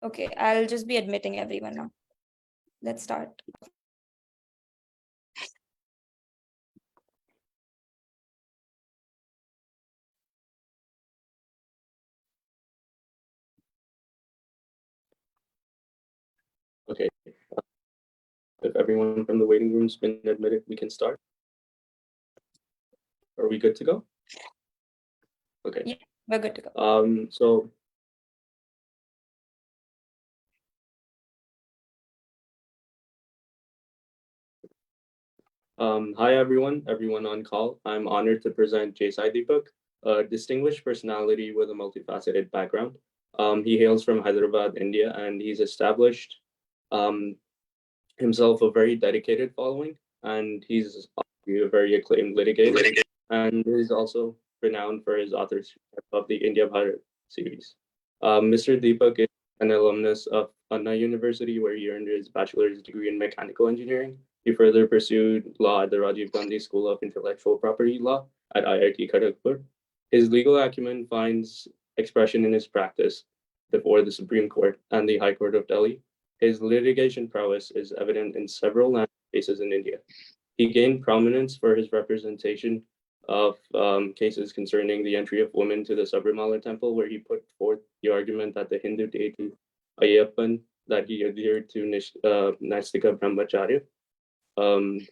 Okay, I'll just be admitting everyone now. Let's start. Okay. If everyone from the waiting room's been admitted, we can start. Are we good to go? Okay. Yeah, we're good to go. Hi everyone on call. I'm honored to present Deepak, a distinguished personality with a multifaceted background. He hails from Hyderabad, India, and he's established um, himself a very dedicated following, and he's a very acclaimed litigator, and he's also renowned for his authorship of the India Bharat series. Mr. Deepak is an alumnus of Anna University, where he earned his bachelor's degree in mechanical engineering. He further pursued law at the Rajiv Gandhi School of Intellectual Property Law at IIT Kharagpur. His legal acumen finds expression in his practice before the Supreme Court and the High Court of Delhi. His litigation prowess is evident in several land cases in India. He gained prominence for his representation of cases concerning the entry of women to the Sabrimala temple, where he put forth the argument that the Hindu deity Ayyappan, that he adhered to Nastika Brahmacharya,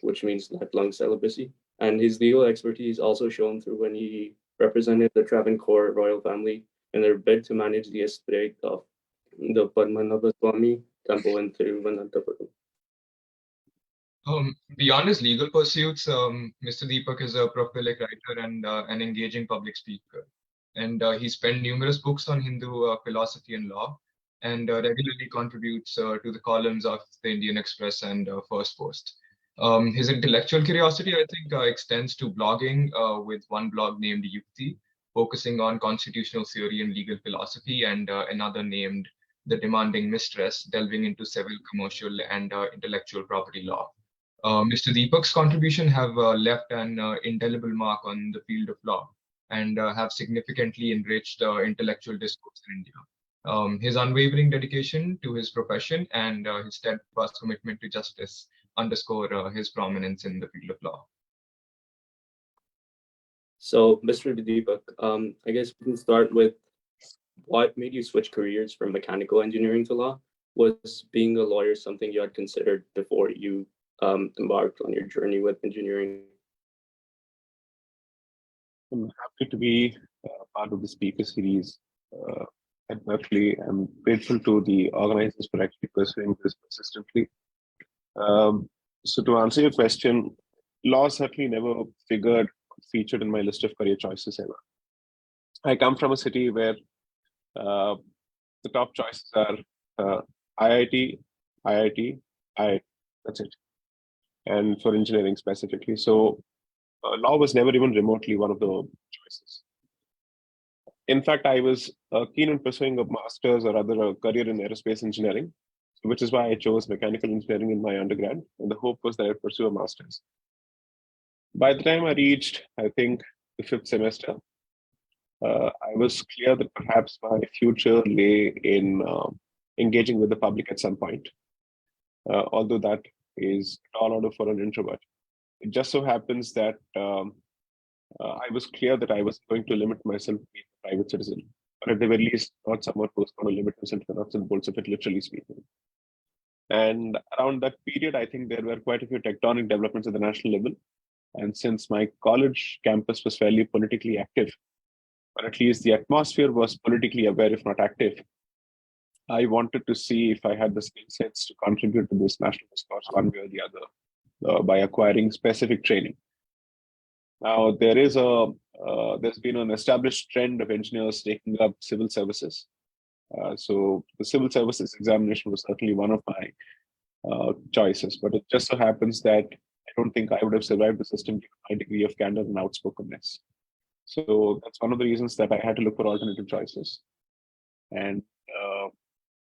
which means lifelong celibacy. And his legal expertise also shone through when he represented the Travancore royal family in their bid to manage the estate of the Padmanabha Swami temple in Thiruvananthapuram. Beyond his legal pursuits, Mr. Deepak is a prolific writer and an engaging public speaker. And he's penned numerous books on Hindu philosophy and law, and regularly contributes to the columns of the Indian Express and First Post. His intellectual curiosity, I think, extends to blogging with one blog named Yukti, focusing on constitutional theory and legal philosophy, and another named The Demanding Mistress, delving into civil, commercial, and intellectual property law. Mr. Deepak's contribution have left an indelible mark on the field of law and have significantly enriched intellectual discourse in India. His unwavering dedication to his profession and his steadfast commitment to justice underscore his prominence in the field of law. So, Mr. Deepak, I guess we can start with what made you switch careers from mechanical engineering to law? Was being a lawyer something you had considered before you embarked on your journey with engineering? I'm happy to be part of the speaker series at Berkeley. I'm grateful to the organizers for actually pursuing this persistently. So to answer your question, law certainly never featured in my list of career choices ever. I come from a city where the top choices are IIT, IIT, IIT. That's it. And for engineering specifically. So law was never even remotely one of the choices. In fact, I was keen on pursuing a master's or rather a career in aerospace engineering, which is why I chose mechanical engineering in my undergrad. And the hope was that I would pursue a master's. By the time I reached, I think, the 5th semester, I was clear that perhaps my future lay in engaging with the public at some point, although that is tall order for an introvert. It just so happens that I was clear that I was going to limit myself to being a private citizen, or at the very least, not someone who was going to limit himself to nuts and bolts of it, literally speaking. And around that period, I think there were quite a few tectonic developments at the national level. And since my college campus was fairly politically active, or at least the atmosphere was politically aware, if not active, I wanted to see if I had the skill sets to contribute to this national discourse one way or the other by acquiring specific training. Now, there's been an established trend of engineers taking up civil services. So the civil services examination was certainly one of my choices, but it just so happens that I don't think I would have survived the system given my degree of candor and outspokenness. So that's one of the reasons that I had to look for alternative choices. And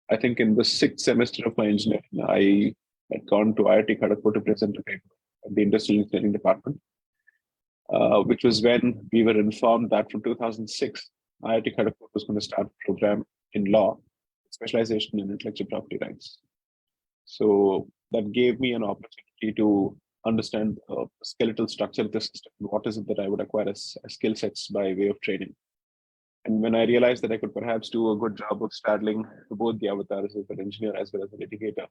I think in the 6th semester of my engineering, I had gone to IIT Kharagpur to present a paper at the Industrial Engineering Department, which was when we were informed that from 2006, IIT Kharagpur was going to start a program in law specialization in intellectual property rights. So that gave me an opportunity to understand the skeletal structure of the system. What is it that I would acquire as skill sets by way of training? And when I realized that I could perhaps do a good job of straddling both the avatars as an engineer as well as a litigator,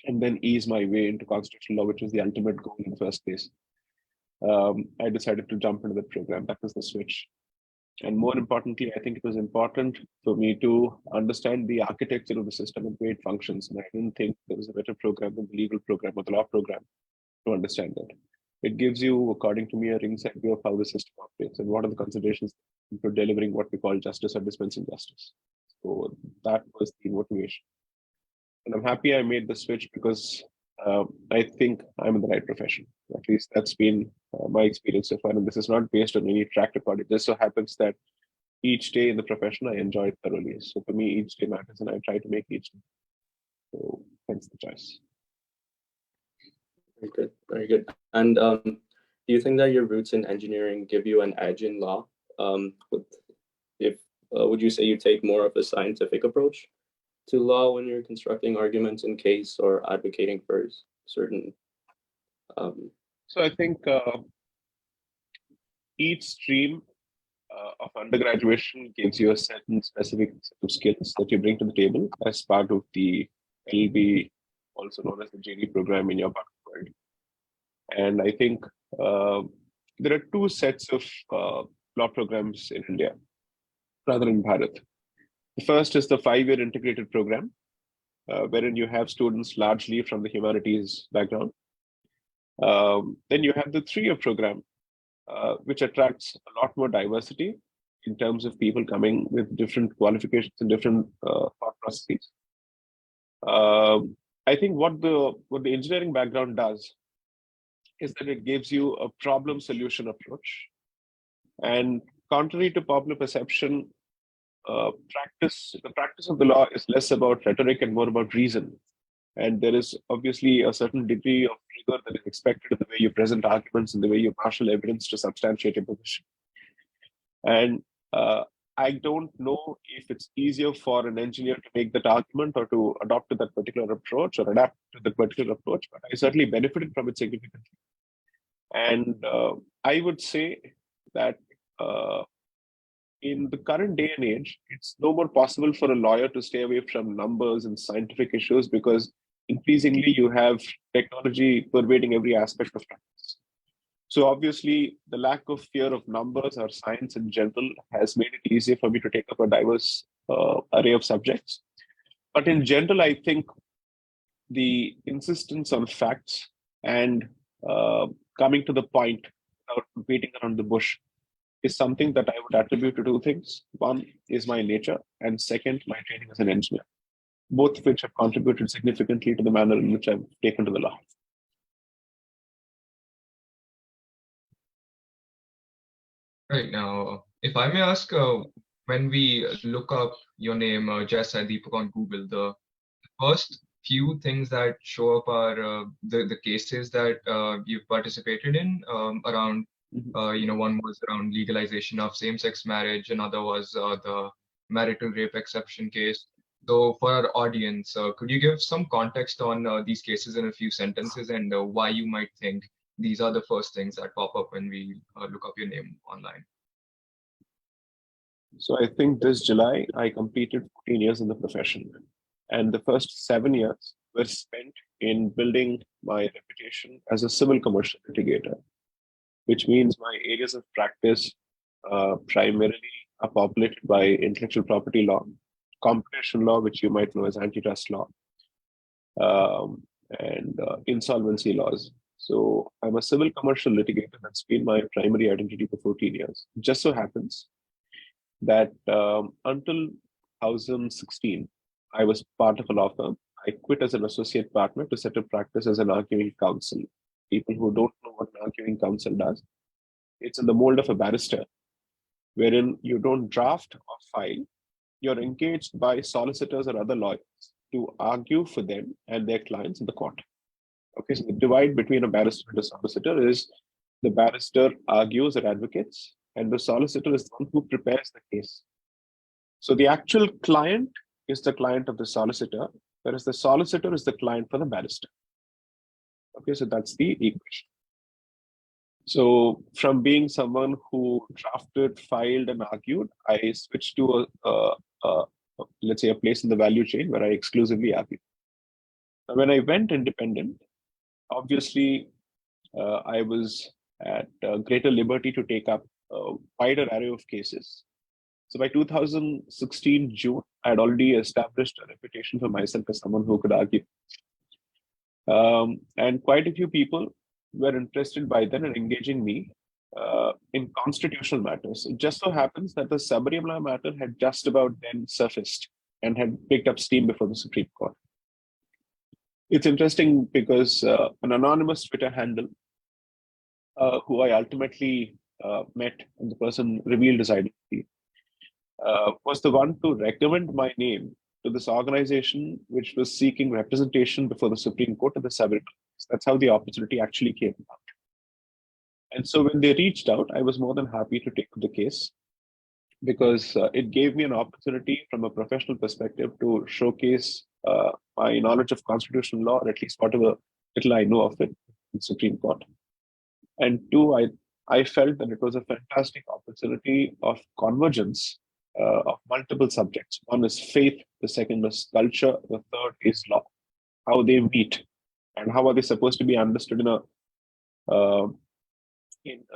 and then ease my way into constitutional law, which was the ultimate goal in the first place, I decided to jump into the program. That was the switch. And more importantly, I think it was important for me to understand the architecture of the system and the way it functions. And I didn't think there was a better program than the legal program or the law program to understand that. It gives you, according to me, a ringside view of how the system operates and what are the considerations for delivering what we call justice or dispensing justice. So that was the motivation. And I'm happy I made the switch because I think I'm in the right profession. At least that's been my experience so far. And this is not based on any track record. It just so happens that each day in the profession, I enjoy it thoroughly. So for me, each day matters and I try to make each day. So hence the choice. Very good, very good. And do you think that your roots in engineering give you an edge in law? Would you say you take more of a scientific approach to law when you're constructing arguments in case or advocating for certain? So I think each stream of undergraduation gives you a certain specific set of skills that you bring to the table as part of the LB, also known as the JD program in your part of the world. And I think there are two sets of law programs in India, rather in Bharat. The first is the 5-year integrated program, wherein you have students largely from the humanities background. Then you have the 3-year program, which attracts a lot more diversity in terms of people coming with different qualifications and different thought processes. I think what the engineering background does is that it gives you a problem solution approach. And contrary to popular perception, the practice of the law is less about rhetoric and more about reason. And there is obviously a certain degree of rigor that is expected in the way you present arguments and the way you marshal evidence to substantiate your position. And I don't know if it's easier for an engineer to make that argument or to adopt to that particular approach or adapt to that particular approach, but I certainly benefited from it significantly. And I would say that in the current day and age, it's no more possible for a lawyer to stay away from numbers and scientific issues because increasingly you have technology pervading every aspect of practice. So obviously, the lack of fear of numbers or science in general has made it easier for me to take up a diverse array of subjects. But in general, I think the insistence on facts and coming to the point without beating around the bush is something that I would attribute to two things. One is my nature, and second, my training as an engineer, both of which have contributed significantly to the manner in which I've taken to the law. Right now, if I may ask, when we look up your name, Jaisai Deepak on Google, the first few things that show up are the cases that you've participated in around, one was around legalization of same-sex marriage, another was the marital rape exception case. So for our audience, could you give some context on these cases in a few sentences and why you might think these are the first things that pop up when we look up your name online? So I think this July, I completed 14 years in the profession. And the first 7 years were spent in building my reputation as a civil commercial litigator, which means my areas of practice primarily are populated by intellectual property law, competition law, which you might know as antitrust law, and insolvency laws. So I'm a civil commercial litigator. That's been my primary identity for 14 years. It just so happens that until 2016, I was part of a law firm. I quit as an associate partner to set up practice as an arguing counsel. People who don't know what an arguing counsel does, it's in the mold of a barrister, wherein you don't draft or file. You're engaged by solicitors or other lawyers to argue for them and their clients in the court. Okay, so the divide between a barrister and a solicitor is the barrister argues or advocates, and the solicitor is the one who prepares the case. So the actual client is the client of the solicitor, whereas the solicitor is the client for the barrister. Okay, so that's the equation. So from being someone who drafted, filed, and argued, I switched to let's say a place in the value chain where I exclusively argue. Now, when I went independent, obviously I was at greater liberty to take up a wider array of cases. So by 2016 June, I had already established a reputation for myself as someone who could argue. And quite a few people were interested by then in engaging me in constitutional matters. It just so happens that the Sabarimala matter had just about then surfaced and had picked up steam before the Supreme Court. It's interesting because an anonymous Twitter handle, who I ultimately met, and the person revealed his identity, was the one to recommend my name to this organization which was seeking representation before the Supreme Court of the Sabarimala. That's how the opportunity actually came about. And so when they reached out, I was more than happy to take the case because it gave me an opportunity from a professional perspective to showcase my knowledge of constitutional law, or at least whatever little I know of it, in the Supreme Court. And two, I felt that it was a fantastic opportunity of convergence of multiple subjects. One is faith, the second is culture, the third is law, how they meet, and how are they supposed to be understood in a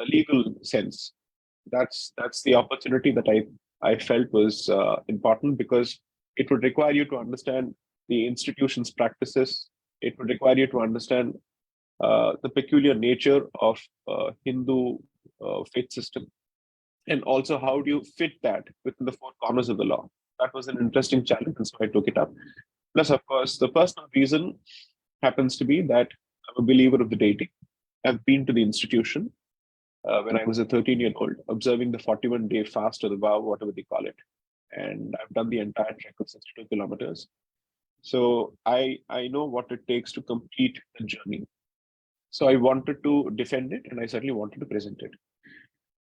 legal sense. That's the opportunity that I felt was important, because it would require you to understand the institution's practices. It would require you to understand the peculiar nature of Hindu faith system, and also how do you fit that within the four corners of the law. That was an interesting challenge, and so I took it up. Plus, of course, the personal reason happens to be that I'm a believer of the deity. I've been to the institution when I was a 13-year-old, observing the 41-day fast or the vow, whatever they call it. And I've done the entire trek of 62 kilometers. So I know what it takes to complete the journey. So I wanted to defend it, and I certainly wanted to present it.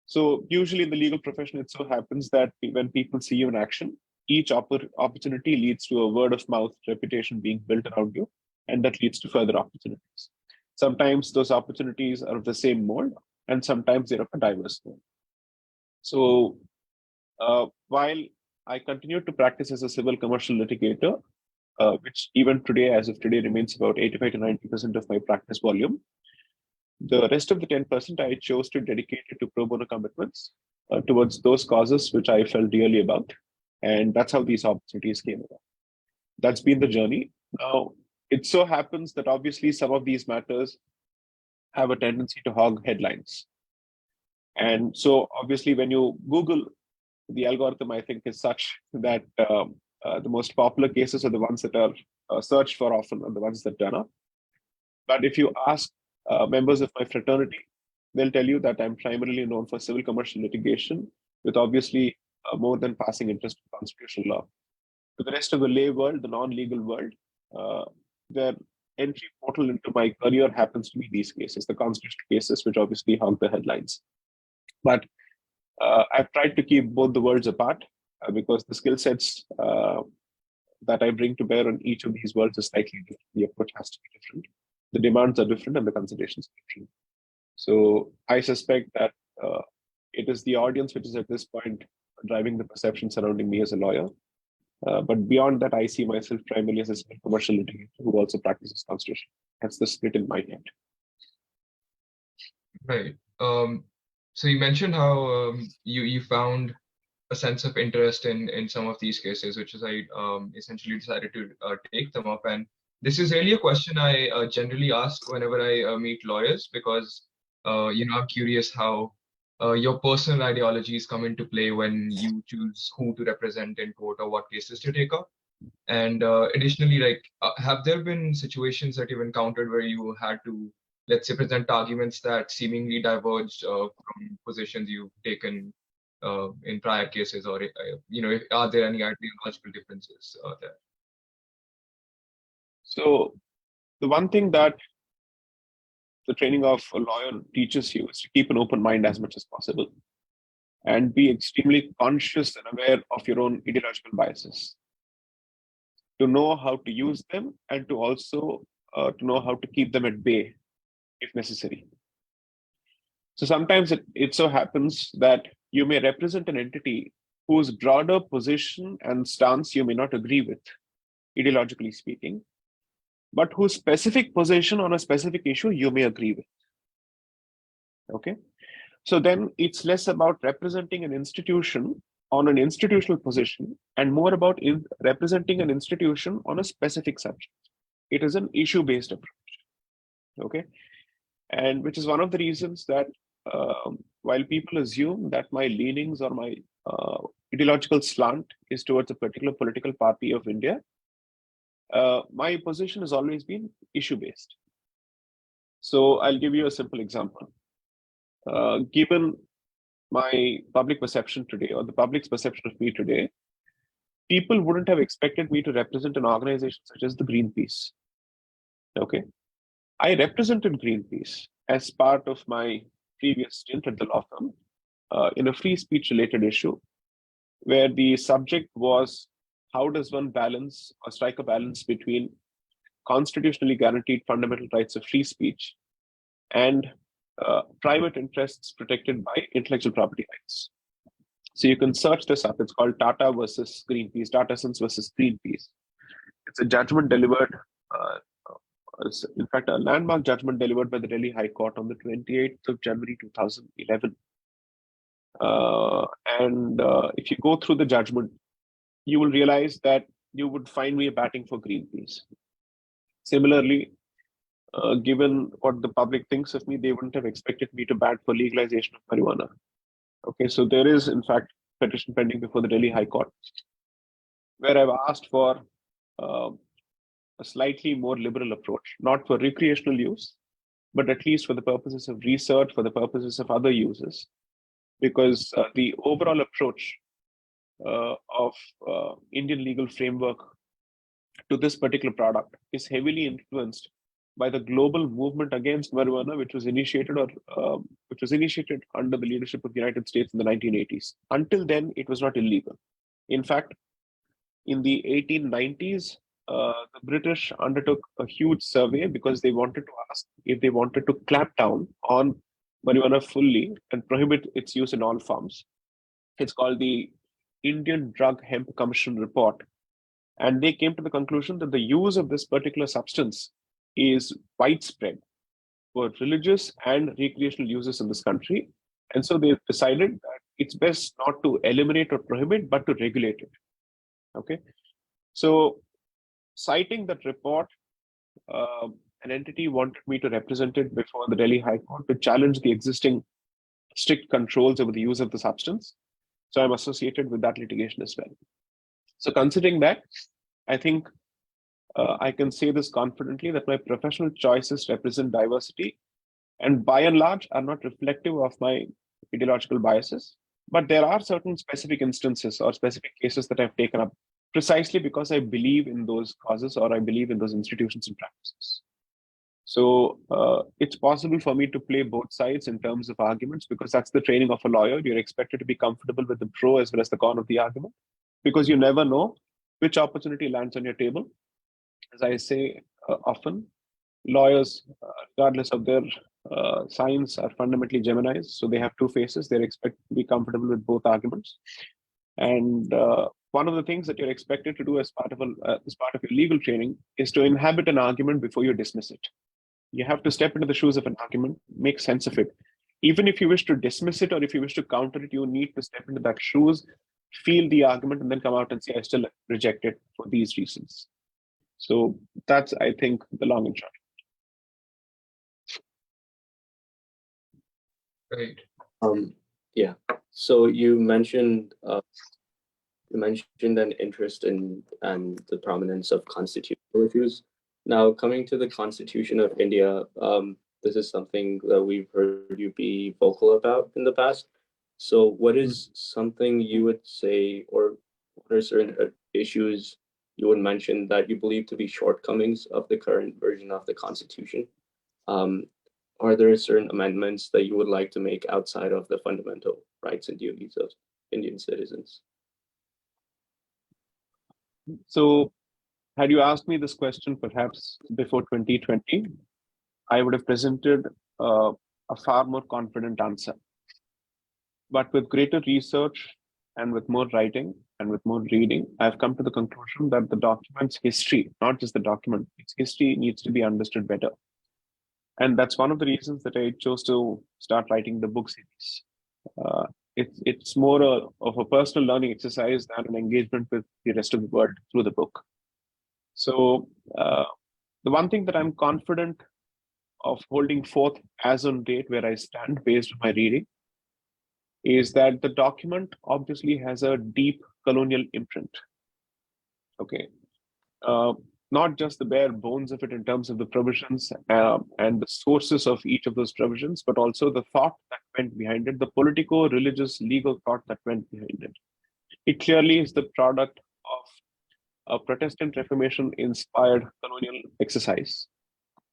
So usually in the legal profession, it so happens that when people see you in action, each opportunity leads to a word of mouth reputation being built around you, and that leads to further opportunities. Sometimes those opportunities are of the same mold, and sometimes they're of a diverse mold. So while I continued to practice as a civil commercial litigator, which even today, as of today, remains about 85 to 90% of my practice volume, the rest of the 10% I chose to dedicate it to pro bono commitments towards those causes which I felt dearly about. And that's how these opportunities came about. That's been the journey. Now, it so happens that obviously some of these matters have a tendency to hog headlines. And so obviously when you Google, the algorithm, I think, is such that the most popular cases are the ones that are searched for often, are the ones that turn up. But if you ask members of my fraternity, they'll tell you that I'm primarily known for civil commercial litigation, with obviously more than passing interest in constitutional law. To the rest of the lay world, the non-legal world, their entry portal into my career happens to be these cases, the constitutional cases, which obviously hog the headlines. But I've tried to keep both the worlds apart because the skill sets that I bring to bear on each of these worlds is slightly different. The approach has to be different. The demands are different and the considerations are different. So I suspect that it is the audience which is at this point driving the perception surrounding me as a lawyer. But beyond that, I see myself primarily as a commercial litigator who also practices constitution. That's the split in my head. Right. So you mentioned how you found a sense of interest in some of these cases, which is I essentially decided to take them up. And this is really a question I generally ask whenever I meet lawyers, because I'm curious how your personal ideologies come into play when you choose who to represent in court or what cases to take up. And additionally, like, have there been situations that you've encountered where you had to, let's say, present arguments that seemingly diverged from positions you've taken in prior cases, or are there any ideological differences there? So the one thing that the training of a lawyer teaches you is to keep an open mind as much as possible and be extremely conscious and aware of your own ideological biases. to know how to use them, and to also to know how to keep them at bay if necessary. So sometimes it so happens that you may represent an entity whose broader position and stance you may not agree with, ideologically speaking, but whose specific position on a specific issue you may agree with. Okay. So then it's less about representing an institution on an institutional position and more about representing an institution on a specific subject. It is an issue-based approach. Okay. And which is one of the reasons that while people assume that my leanings or my ideological slant is towards a particular political party of India, my position has always been issue-based. So I'll give you a simple example. Given my public perception today, or the public's perception of me today, people wouldn't have expected me to represent an organization such as the Greenpeace. Okay. I represented Greenpeace as part of my previous stint at the law firm in a free speech related issue, where the subject was how does one balance or strike a balance between constitutionally guaranteed fundamental rights of free speech and private interests protected by intellectual property rights. So you can search this up. It's called Tata versus Greenpeace, Tata Sons versus Greenpeace. It's a judgment delivered, in fact, a landmark judgment delivered by the Delhi High Court on the 28th of January 2011. If you go through the judgment, you will realize that you would find me batting for Greenpeace. Similarly, given what the public thinks of me, they wouldn't have expected me to bat for legalization of marijuana. Okay, so there is, in fact, petition pending before the Delhi High Court, where I've asked for a slightly more liberal approach, not for recreational use, but at least for the purposes of research, for the purposes of other uses, because the overall approach of Indian legal framework to this particular product is heavily influenced by the global movement against marijuana, which was initiated under the leadership of the United States in the 1980s. Until then, it was not illegal. In fact, in the 1890s, the British undertook a huge survey because they wanted to ask if they wanted to clamp down on marijuana fully and prohibit its use in all forms. It's called the Indian Drug Hemp Commission report. And they came to the conclusion that the use of this particular substance is widespread for religious and recreational uses in this country. And so they decided that it's best not to eliminate or prohibit, but to regulate it. Okay. So citing that report, an entity wanted me to represent it before the Delhi High Court to challenge the existing strict controls over the use of the substance. So I'm associated with that litigation as well. So considering that, I think I can say this confidently that my professional choices represent diversity and by and large are not reflective of my ideological biases. But there are certain specific instances or specific cases that I've taken up precisely because I believe in those causes or I believe in those institutions and practices. So it's possible for me to play both sides in terms of arguments because that's the training of a lawyer. You're expected to be comfortable with the pro as well as the con of the argument because you never know which opportunity lands on your table. As I say often, lawyers, regardless of their signs, are fundamentally Geminis. So they have two faces. They're expected to be comfortable with both arguments. And one of the things that you're expected to do as part of your legal training is to inhabit an argument before you dismiss it. You have to step into the shoes of an argument, make sense of it. Even if you wish to dismiss it or if you wish to counter it, you need to step into that shoes, feel the argument, and then come out and say, I still reject it for these reasons. So that's, I think, the long and short. Right. Yeah. So you mentioned an interest in and the prominence of constitutional issues. Now, coming to the Constitution of India, this is something that we've heard you be vocal about in the past. So what is something you would say, or what are certain issues you would mention that you believe to be shortcomings of the current version of the Constitution? Are there certain amendments that you would like to make outside of the fundamental rights and duties of Indian citizens? So Had you asked me this question perhaps before 2020, I would have presented a far more confident answer. But with greater research and with more writing and with more reading, I've come to the conclusion that the document's history, not just the document, its history needs to be understood better. And that's one of the reasons that I chose to start writing the book series. It's more of a personal learning exercise than an engagement with the rest of the world through the book. So the one thing that I'm confident of holding forth as on date where I stand based on my reading is that the document obviously has a deep colonial imprint. Okay. Not just the bare bones of it in terms of the provisions and the sources of each of those provisions, but also the thought that went behind it, the political, religious, legal thought that went behind it. It clearly is the product of a Protestant Reformation inspired colonial exercise.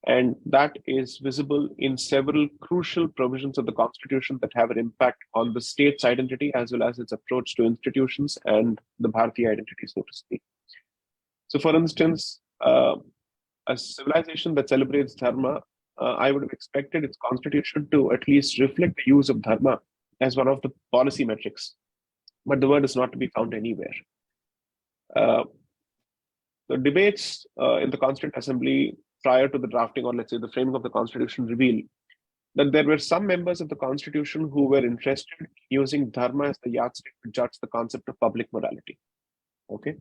And that is visible in several crucial provisions of the Constitution that have an impact on the state's identity as well as its approach to institutions and the Bharatiya identity, so to speak. So, for instance, a civilization that celebrates dharma, I would have expected its constitution to at least reflect the use of dharma as one of the policy metrics. But the word is not to be found anywhere. The debates in the Constituent Assembly prior to the drafting, or let's say the framing of the Constitution, reveal that there were some members of the Constitution who were interested in using dharma as the yardstick to judge the concept of public morality. Okay.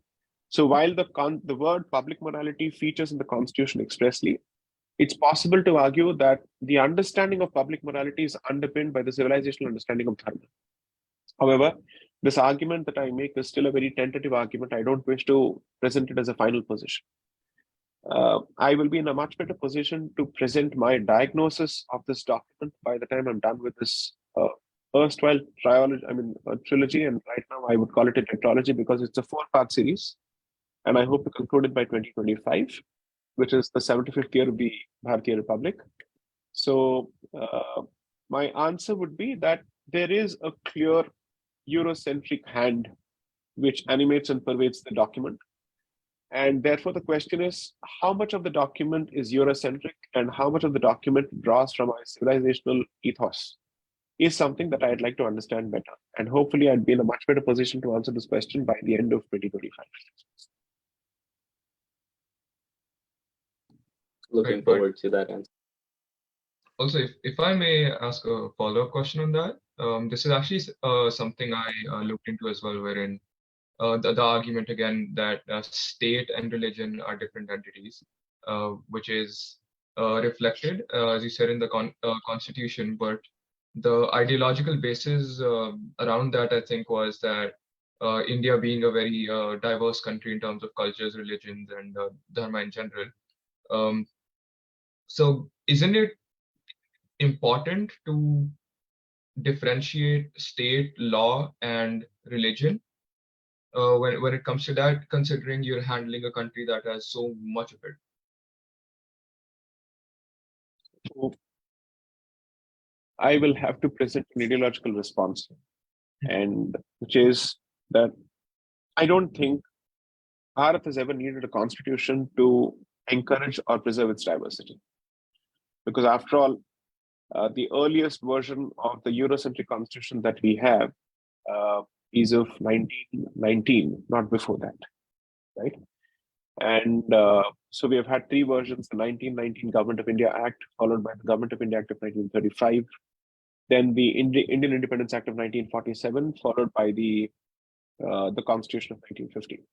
So while the word public morality features in the Constitution expressly, it's possible to argue that the understanding of public morality is underpinned by the civilizational understanding of dharma. However, this argument that I make is still a very tentative argument. I don't wish to present it as a final position. I will be in a much better position to present my diagnosis of this document by the time I'm done with this erstwhile trilogy, and right now I would call it a tetralogy because it's a 4-part series. And I hope to conclude it by 2025, which is the 75th year of the Bharatiya Republic. So my answer would be that there is a clear Eurocentric hand which animates and pervades the document. And therefore, the question is, how much of the document is Eurocentric and how much of the document draws from our civilizational ethos is something that I'd like to understand better. And hopefully, I'd be in a much better position to answer this question by the end of 2025. Looking forward to that answer. Also, if I may ask a follow-up question on that, this is actually something I looked into as well, wherein the argument again that state and religion are different entities, which is reflected, as you said, in the Constitution, but the ideological basis around that, I think, was that India being a very diverse country in terms of cultures, religions, and dharma in general. So isn't it important to differentiate state, law, and religion when it comes to that, considering you're handling a country that has so much of it? I will have to present an ideological response, and which is that I don't think Bharat has ever needed a constitution to encourage or preserve its diversity. Because after all, the earliest version of the Eurocentric constitution that we have is of 1919, not before that, right? And so we have had 3 versions: the 1919 Government of India Act, followed by the Government of India Act of 1935, then the Indian Independence Act of 1947, followed by the Constitution of 1950.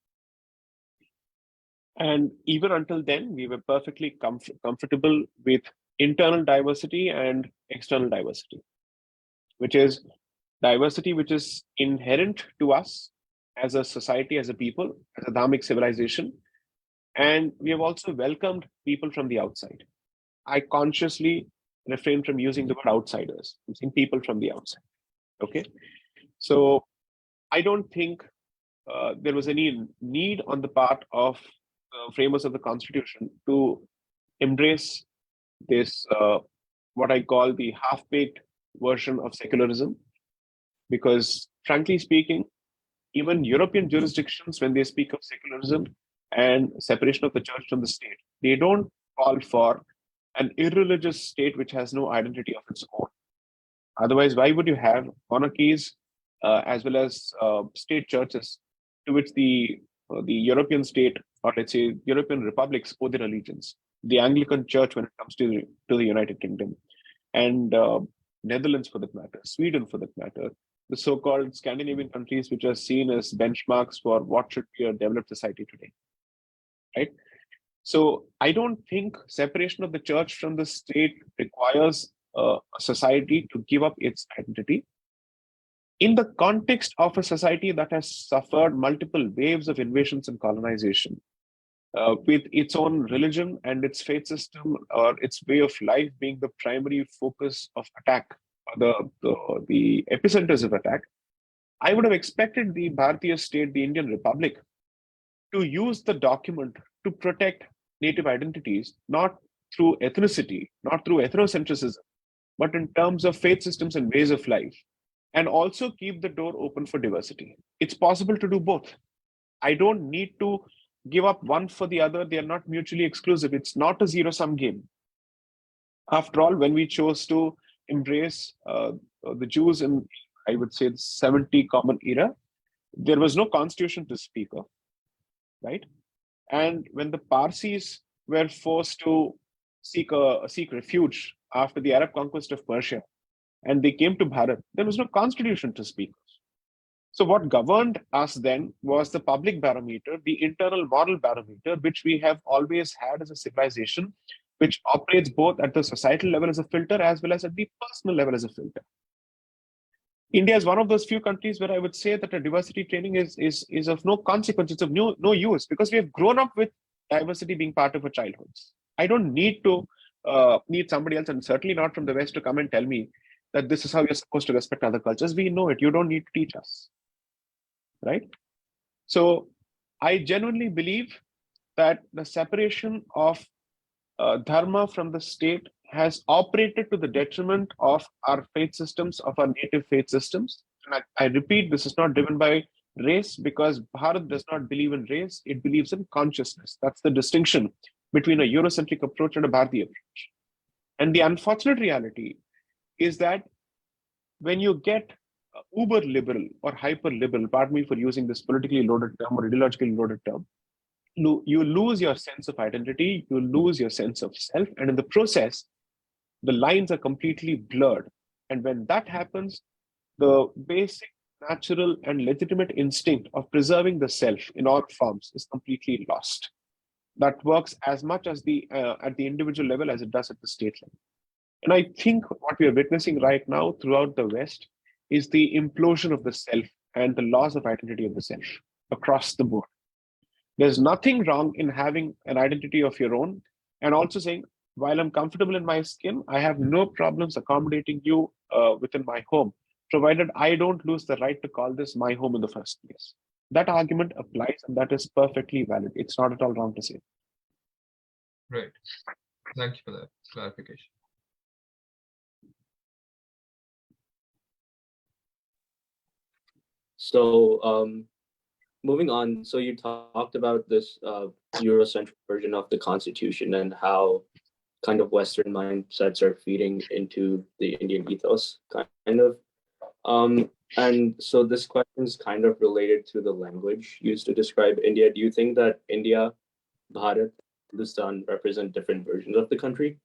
And even until then, we were perfectly comfortable with internal diversity and external diversity, which is diversity which is inherent to us as a society, as a people, as a dharmic civilization. And we have also welcomed people from the outside. I consciously refrain from using the word outsiders. I'm saying people from the outside. Okay. So I don't think there was any need on the part of framers of the Constitution to embrace this, what I call the half-baked version of secularism, because frankly speaking, even European jurisdictions, when they speak of secularism, and separation of the church from the state. They don't call for an irreligious state which has no identity of its own. Otherwise, why would you have monarchies as well as state churches to which the European state, or let's say European republics, owe their allegiance? The Anglican Church, when it comes to the United Kingdom, and Netherlands for that matter, Sweden for that matter, the so-called Scandinavian countries, which are seen as benchmarks for what should be a developed society today, right? So I don't think separation of the church from the state requires a society to give up its identity. In the context of a society that has suffered multiple waves of invasions and colonization, with its own religion and its faith system or its way of life being the primary focus of attack, or the epicenters of attack, I would have expected the Bharatiya state, the Indian Republic, to use the document to protect native identities, not through ethnicity, not through ethnocentrism, but in terms of faith systems and ways of life, and also keep the door open for diversity. It's possible to do both. I don't need to give up one for the other. They are not mutually exclusive. It's not a zero-sum game. After all, when we chose to embrace the Jews in, I would say, the 70 Common Era, there was no constitution to speak of, right? And when the Parsis were forced to seek refuge after the Arab conquest of Persia, and they came to Bharat, there was no constitution to speak of. So what governed us then was the public barometer, the internal moral barometer, which we have always had as a civilization, which operates both at the societal level as a filter as well as at the personal level as a filter. India is one of those few countries where I would say that a diversity training is of no consequence, it's of no use, because we have grown up with diversity being part of our childhoods. I don't need to need somebody else, and certainly not from the West, to come and tell me that this is how you're supposed to respect other cultures. We know it. You don't need to teach us, right? So I genuinely believe that the separation of dharma from the state has operated to the detriment of our faith systems, of our native faith systems. And I repeat, this is not driven by race, because Bharat does not believe in race. It believes in consciousness. That's the distinction between a Eurocentric approach and a Bharatiya approach. And the unfortunate reality is that when you get uber liberal or hyper liberal, pardon me for using this politically loaded term or ideologically loaded term, you lose your sense of identity, you lose your sense of self, and in the process, the lines are completely blurred. And when that happens, the basic, natural, and legitimate instinct of preserving the self in all forms is completely lost. That works as much as at the individual level as it does at the state level. And I think what we are witnessing right now throughout the West is the implosion of the self and the loss of identity of the self across the board. There's nothing wrong in having an identity of your own and also saying, while I'm comfortable in my skin, I have no problems accommodating you within my home, provided I don't lose the right to call this my home in the first place. That argument applies, and that is perfectly valid. It's not at all wrong to say. Right. Thank you for that clarification. So moving on, so you talked about this Eurocentric version of the Constitution and how kind of Western mindsets are feeding into the Indian ethos, kind of. And so this question is kind of related to the language used to describe India. Do you think that India, Bharat, Hindustan represent different versions of the country?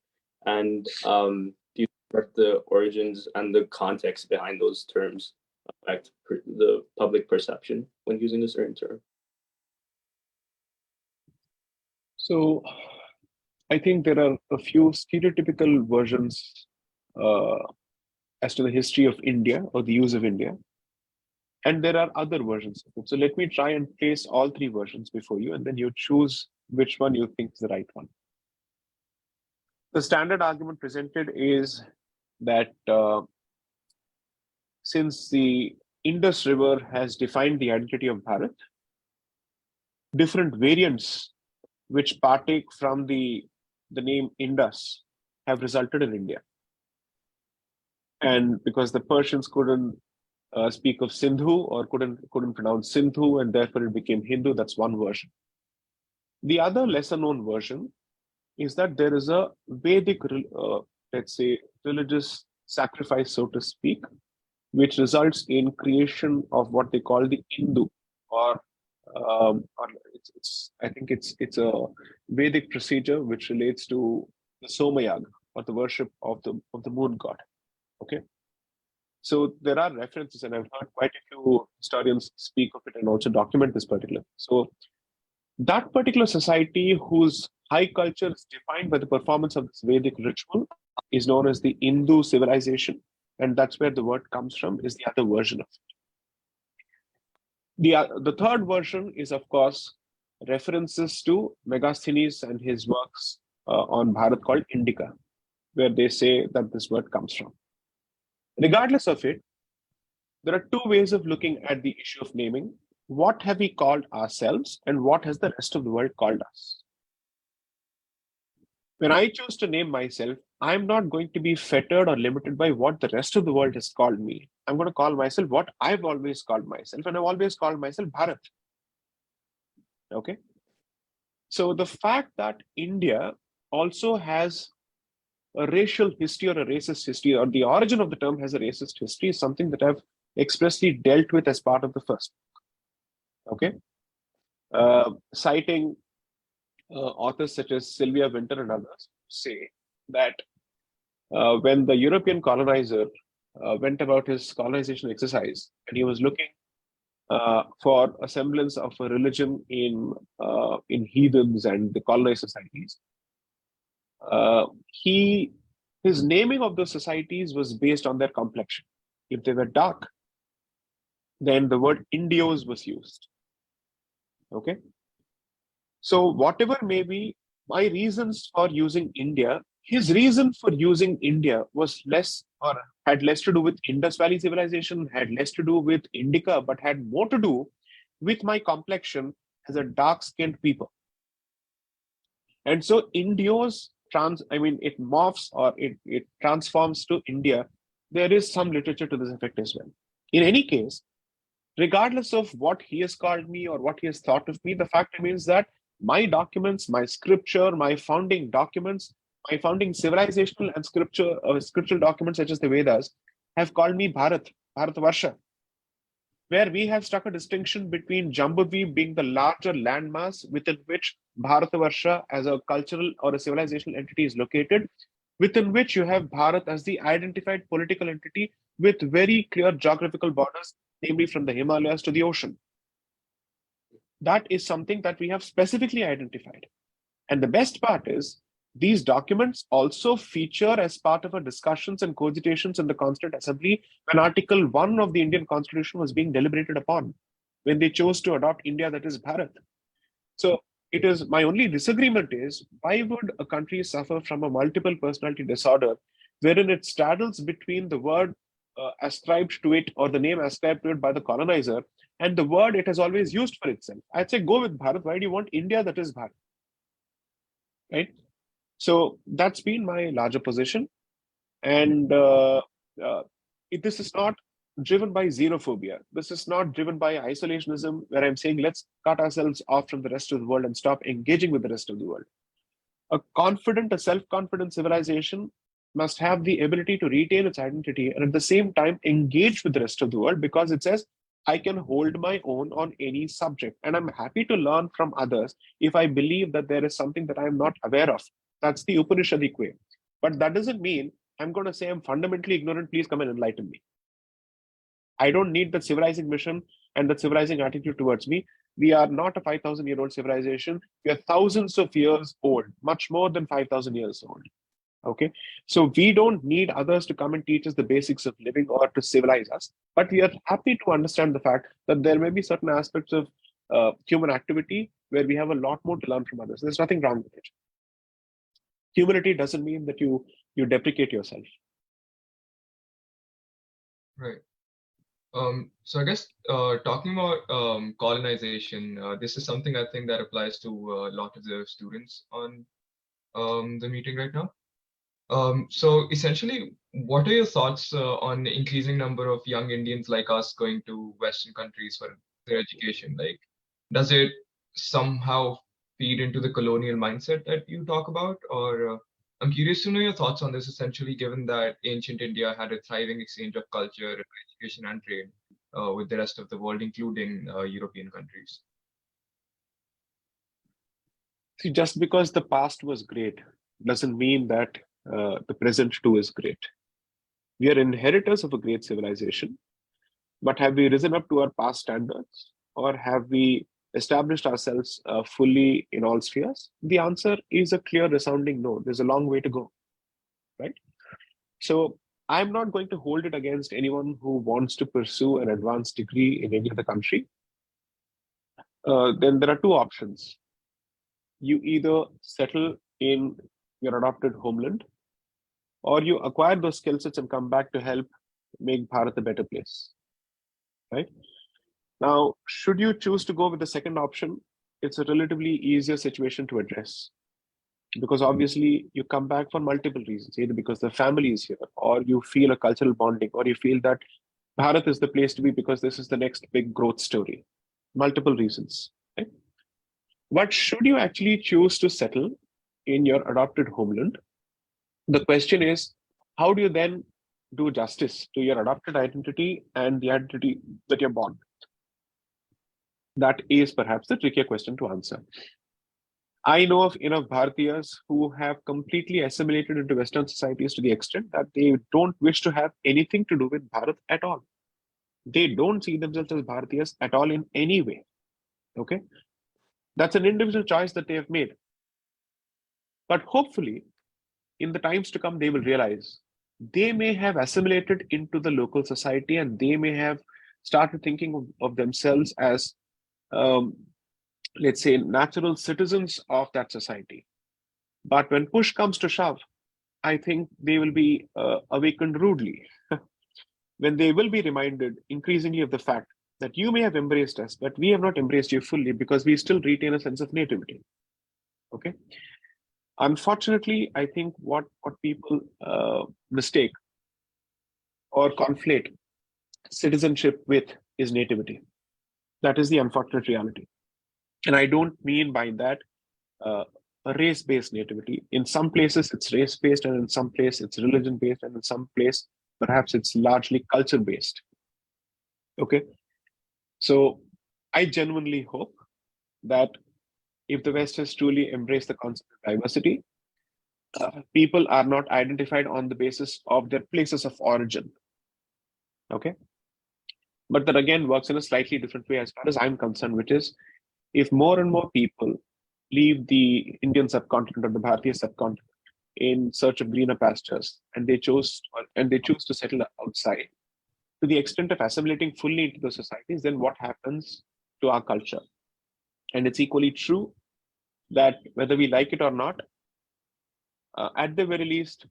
And do you think that the origins and the context behind those terms affect the public perception when using a certain term? So I think there are a few stereotypical versions as to the history of India or the use of India. And there are other versions of it. So let me try and place all three versions before you, and then you choose which one you think is the right one. The standard argument presented is that since the Indus River has defined the identity of Bharat, different variants which partake from the name Indus have resulted in India. And because the Persians couldn't speak of Sindhu or couldn't pronounce Sindhu, and therefore it became Hindu, that's one version. The other lesser known version is that there is a Vedic, let's say, religious sacrifice, so to speak, which results in creation of what they call the Hindu, or I think it's a Vedic procedure which relates to the Somayag, or the worship of the moon god. Okay, so there are references, and I've heard quite a few historians speak of it and also document this particular. So that particular society, whose high culture is defined by the performance of this Vedic ritual, is known as the Hindu civilization, and that's where the word comes from. Is the other version of it. The third version is, of course, references to Megasthenes and his works on Bharat called Indica, where they say that this word comes from. Regardless of it, there are two ways of looking at the issue of naming. What have we called ourselves, and what has the rest of the world called us? When I choose to name myself, I'm not going to be fettered or limited by what the rest of the world has called me. I'm going to call myself what I've always called myself, and I've always called myself Bharat. Okay. So the fact that India also has a racial history or a racist history, or the origin of the term has a racist history, is something that I've expressly dealt with as part of the first book. Okay. Citing authors such as Sylvia Wynter and others say that when the European colonizer went about his colonization exercise, and he was looking for a semblance of a religion in heathens and the colonized societies, his naming of those societies was based on their complexion. If they were dark, then the word Indios was used. Okay. So whatever may be my reasons for using India, his reason for using India was less, or had less to do with Indus Valley civilization, had less to do with Indica, but had more to do with my complexion as a dark-skinned people. And so Indios it morphs, or it transforms to India. There is some literature to this effect as well. In any case, regardless of what he has called me or what he has thought of me, the fact remains that my documents, my scripture, my founding documents, my founding civilizational and scriptural documents such as the Vedas have called me Bharat, Bharatvarsha, where we have struck a distinction between Jambudvip being the larger landmass within which Bharatvarsha as a cultural or a civilizational entity is located, within which you have Bharat as the identified political entity with very clear geographical borders, namely from the Himalayas to the ocean. That is something that we have specifically identified. And the best part is, these documents also feature as part of our discussions and cogitations in the Constituent Assembly when Article 1 of the Indian Constitution was being deliberated upon, when they chose to adopt India, that is Bharat. So it is, my only disagreement is, why would a country suffer from a multiple personality disorder wherein it straddles between the word ascribed to it, or the name ascribed to it by the colonizer, and the word it has always used for itself? I'd say go with Bharat. Why do you want India that is Bharat? Right? So that's been my larger position. And this is not driven by xenophobia. This is not driven by isolationism, where I'm saying let's cut ourselves off from the rest of the world and stop engaging with the rest of the world. A self-confident civilization must have the ability to retain its identity and at the same time engage with the rest of the world, because it says, I can hold my own on any subject, and I'm happy to learn from others if I believe that there is something that I'm not aware of. That's the Upanishadic way. But that doesn't mean I'm going to say I'm fundamentally ignorant, please come and enlighten me. I don't need the civilizing mission and the civilizing attitude towards me. We are not a 5,000-year-old civilization. We are thousands of years old, much more than 5,000 years old. Okay, so we don't need others to come and teach us the basics of living or to civilize us, but we are happy to understand the fact that there may be certain aspects of human activity where we have a lot more to learn from others. There's nothing wrong with it. Humility doesn't mean that you deprecate yourself. Right. So I guess talking about colonization, this is something I think that applies to a lot of the students on the meeting right now. So essentially, what are your thoughts on the increasing number of young Indians like us going to Western countries for their education? Like, does it somehow feed into the colonial mindset that you talk about? Or I'm curious to know your thoughts on this, essentially, given that ancient India had a thriving exchange of culture, education, and trade with the rest of the world, including European countries. See, just because the past was great doesn't mean that the present too is great. We are inheritors of a great civilization, but have we risen up to our past standards, or have we established ourselves fully in all spheres? The answer is a clear, resounding no. There's a long way to go, right? So I'm not going to hold it against anyone who wants to pursue an advanced degree in any other country. Then there are two options. You either settle in your adopted homeland, or you acquire those skill sets and come back to help make Bharat a better place, right? Now, should you choose to go with the second option, it's a relatively easier situation to address, because obviously you come back for multiple reasons, either because the family is here, or you feel a cultural bonding, or you feel that Bharat is the place to be because this is the next big growth story. Multiple reasons, right? But should you actually choose to settle in your adopted homeland, the question is, how do you then do justice to your adopted identity and the identity that you're born with? That is perhaps the trickier question to answer. I know of enough Bharatiyas who have completely assimilated into Western societies to the extent that they don't wish to have anything to do with Bharat at all. They don't see themselves as Bharatiyas at all in any way. Okay? That's an individual choice that they have made. But hopefully, in the times to come, they will realize they may have assimilated into the local society, and they may have started thinking of themselves as, let's say, natural citizens of that society. But when push comes to shove, I think they will be awakened rudely when they will be reminded increasingly of the fact that you may have embraced us, but we have not embraced you fully because we still retain a sense of nativity. Okay. Unfortunately, I think what people mistake or conflate citizenship with is nativity. That is the unfortunate reality. And I don't mean by that a race-based nativity. In some places, it's race-based, and in some place, it's religion-based, and in some place, perhaps it's largely culture-based. Okay. So I genuinely hope that if the West has truly embraced the concept of diversity, people are not identified on the basis of their places of origin. Okay. But that again works in a slightly different way as far as I'm concerned, which is if more and more people leave the Indian subcontinent or the Bharatiya subcontinent in search of greener pastures, and they choose to settle outside, to the extent of assimilating fully into the societies, then what happens to our culture? And it's equally true that whether we like it or not, at the very least,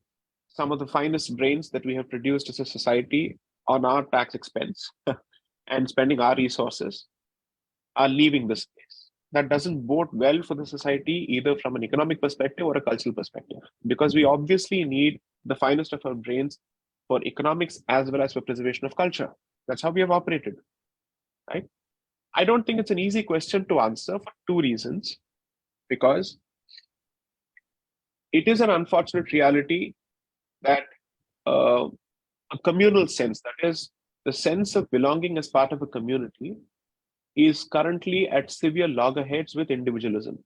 some of the finest brains that we have produced as a society on our tax expense and spending our resources are leaving this space. That doesn't bode well for the society, either from an economic perspective or a cultural perspective, because we obviously need the finest of our brains for economics as well as for preservation of culture. That's how we have operated, right? I don't think it's an easy question to answer for two reasons. Because it is an unfortunate reality that a communal sense, that is, the sense of belonging as part of a community, is currently at severe loggerheads with individualism.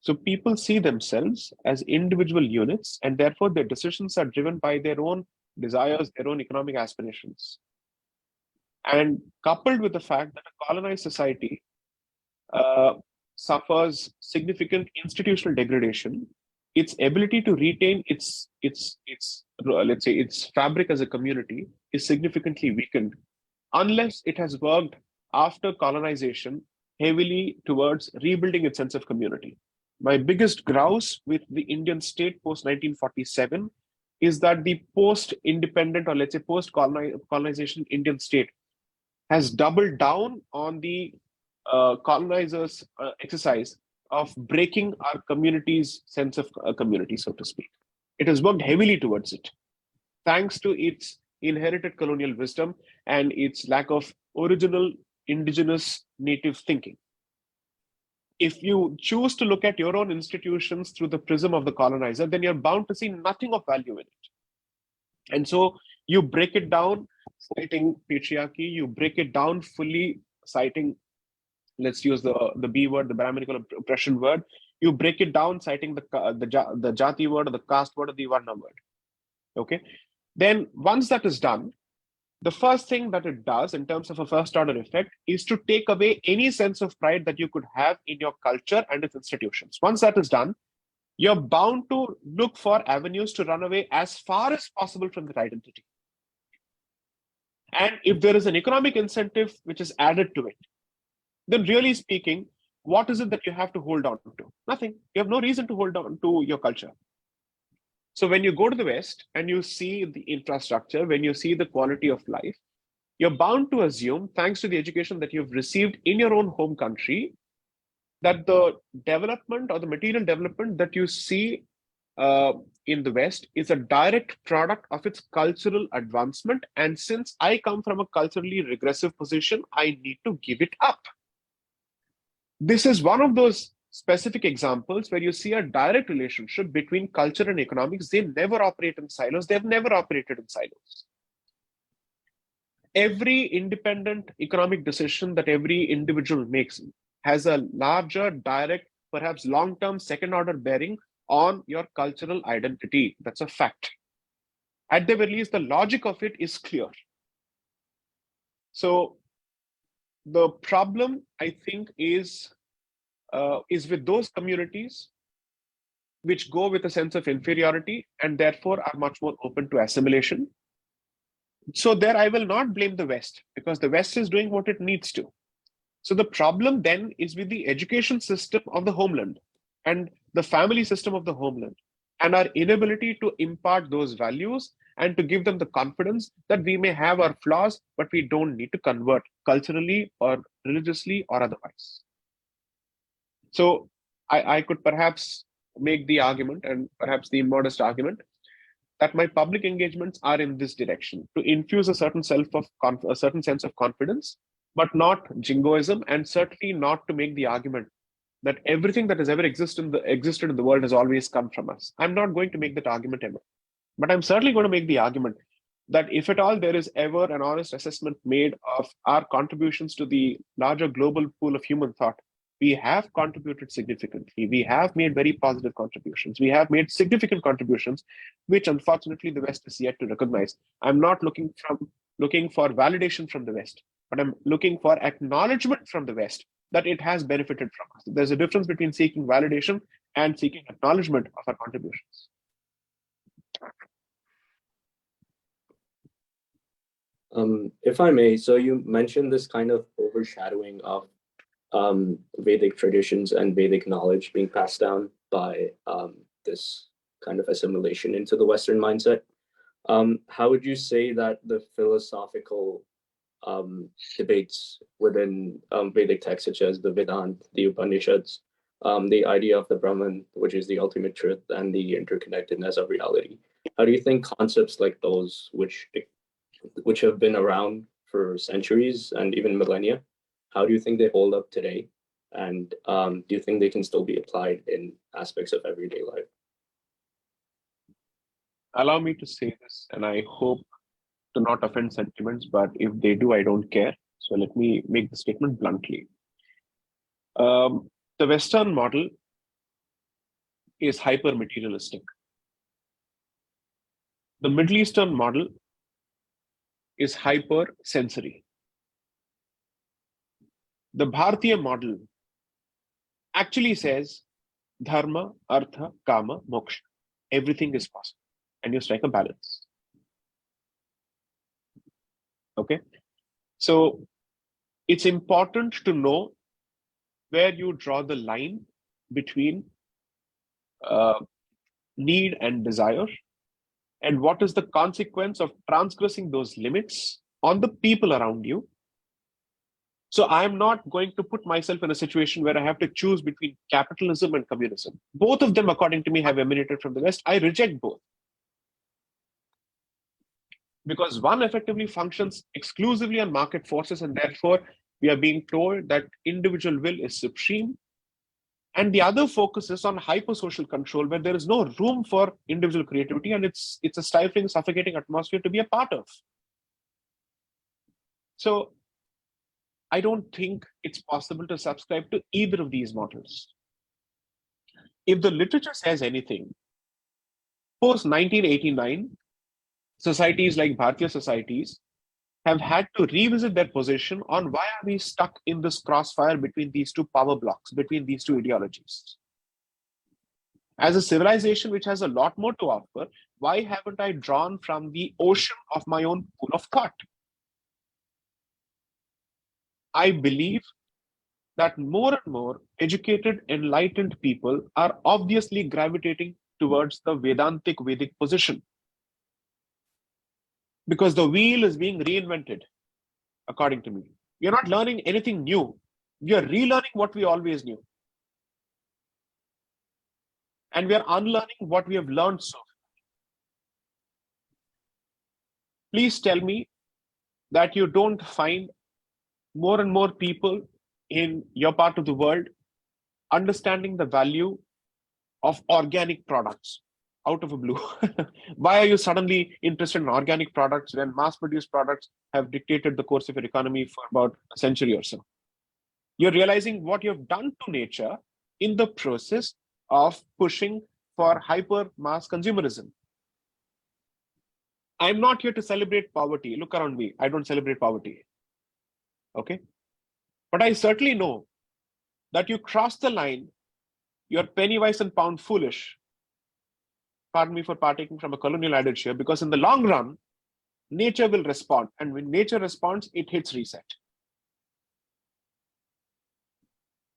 So people see themselves as individual units, and therefore their decisions are driven by their own desires, their own economic aspirations. And coupled with the fact that a colonized society suffers significant institutional degradation, its ability to retain its let's say its fabric as a community is significantly weakened, unless it has worked after colonization heavily towards rebuilding its sense of community. My biggest grouse with the Indian state post 1947 is that the post-independent, or let's say post-colonization Indian state has doubled down on the colonizers' exercise of breaking our community's sense of community, so to speak. It has worked heavily towards it, thanks to its inherited colonial wisdom and its lack of original indigenous native thinking. if you choose to look at your own institutions through the prism of the colonizer, then you're bound to see nothing of value in it. And so you break it down, citing patriarchy, you break it down fully, citing, let's use the B word, the Brahminical oppression word. You break it down, citing the jati word or the caste word or the varna word. Okay. Then once that is done, the first thing that it does in terms of a first order effect is to take away any sense of pride that you could have in your culture and its institutions. Once that is done, you're bound to look for avenues to run away as far as possible from that identity. And if there is an economic incentive which is added to it, then really speaking, what is it that you have to hold on to? Nothing. You have no reason to hold on to your culture. So when you go to the West and you see the infrastructure, when you see the quality of life, you're bound to assume, thanks to the education that you've received in your own home country, that the development or the material development that you see in the West is a direct product of its cultural advancement. And since I come from a culturally regressive position, I need to give it up. This is one of those specific examples where you see a direct relationship between culture and economics. They never operate in silos. They've never operated in silos. Every independent economic decision that every individual makes has a larger, direct, perhaps long-term second-order bearing on your cultural identity. That's a fact. At the very least, the logic of it is clear. So the problem, I think, is with those communities which go with a sense of inferiority and therefore are much more open to assimilation. So there I will not blame the West, because the West is doing what it needs to. So the problem then is with the education system of the homeland and the family system of the homeland, and our inability to impart those values and to give them the confidence that we may have our flaws, but we don't need to convert culturally or religiously or otherwise. So I could perhaps make the argument, and perhaps the immodest argument, that my public engagements are in this direction, to infuse a certain a certain sense of confidence, but not jingoism, and certainly not to make the argument that everything that has ever existed in the world has always come from us. I'm not going to make that argument ever. But I'm certainly going to make the argument that if at all there is ever an honest assessment made of our contributions to the larger global pool of human thought, we have contributed significantly. We have made very positive contributions. We have made significant contributions, which unfortunately the West is yet to recognize. I'm not looking for validation from the West, but I'm looking for acknowledgement from the West that it has benefited from us. There's a difference between seeking validation and seeking acknowledgement of our contributions. If I may, so you mentioned this kind of overshadowing of Vedic traditions and Vedic knowledge being passed down by this kind of assimilation into the Western mindset. How would you say that the philosophical debates within Vedic texts, such as the Vedanta, the Upanishads, the idea of the Brahman, which is the ultimate truth, and the interconnectedness of reality, how do you think concepts like those, which have been around for centuries and even millennia, how do you think they hold up today? And do you think they can still be applied in aspects of everyday life? Allow me to say this, and I hope to not offend sentiments, but if they do, I don't care. So let me make the statement bluntly. The Western model is hyper-materialistic. The Middle Eastern model is hyper-sensory. The Bharatiya model actually says dharma, artha, kama, moksha. Everything is possible, and you strike a balance. Okay, so it's important to know where you draw the line between need and desire, and what is the consequence of transgressing those limits on the people around you. So I'm not going to put myself in a situation where I have to choose between capitalism and communism. Both of them, according to me, have emanated from the West. I reject both, because one effectively functions exclusively on market forces, and therefore we are being told that individual will is supreme, And the other focuses on hypersocial control, where there is no room for individual creativity, and it's a stifling, suffocating atmosphere to be a part of. So I don't think it's possible to subscribe to either of these models. If the literature says anything, post 1989, societies like Bharatiya societies have had to revisit their position on why are we stuck in this crossfire between these two power blocks, between these two ideologies. As a civilization which has a lot more to offer, why haven't I drawn from the ocean of my own pool of thought? I believe that more and more educated, enlightened people are obviously gravitating towards the Vedantic Vedic position, because the wheel is being reinvented, according to me. We are not learning anything new. We are relearning what we always knew. And we are unlearning what we have learned so far. Please tell me that you don't find more and more people in your part of the world understanding the value of organic products out of a blue. Why are you suddenly interested in organic products when mass-produced products have dictated the course of your economy for about a century or so? You're realizing what you've done to nature in the process of pushing for hyper mass consumerism. I'm not here to celebrate poverty. Look around me. I don't celebrate poverty. Okay? But I certainly know that you cross the line, you're penny wise and pound foolish. Pardon me for partaking from a colonial adage here, because in the long run, nature will respond. And when nature responds, it hits reset.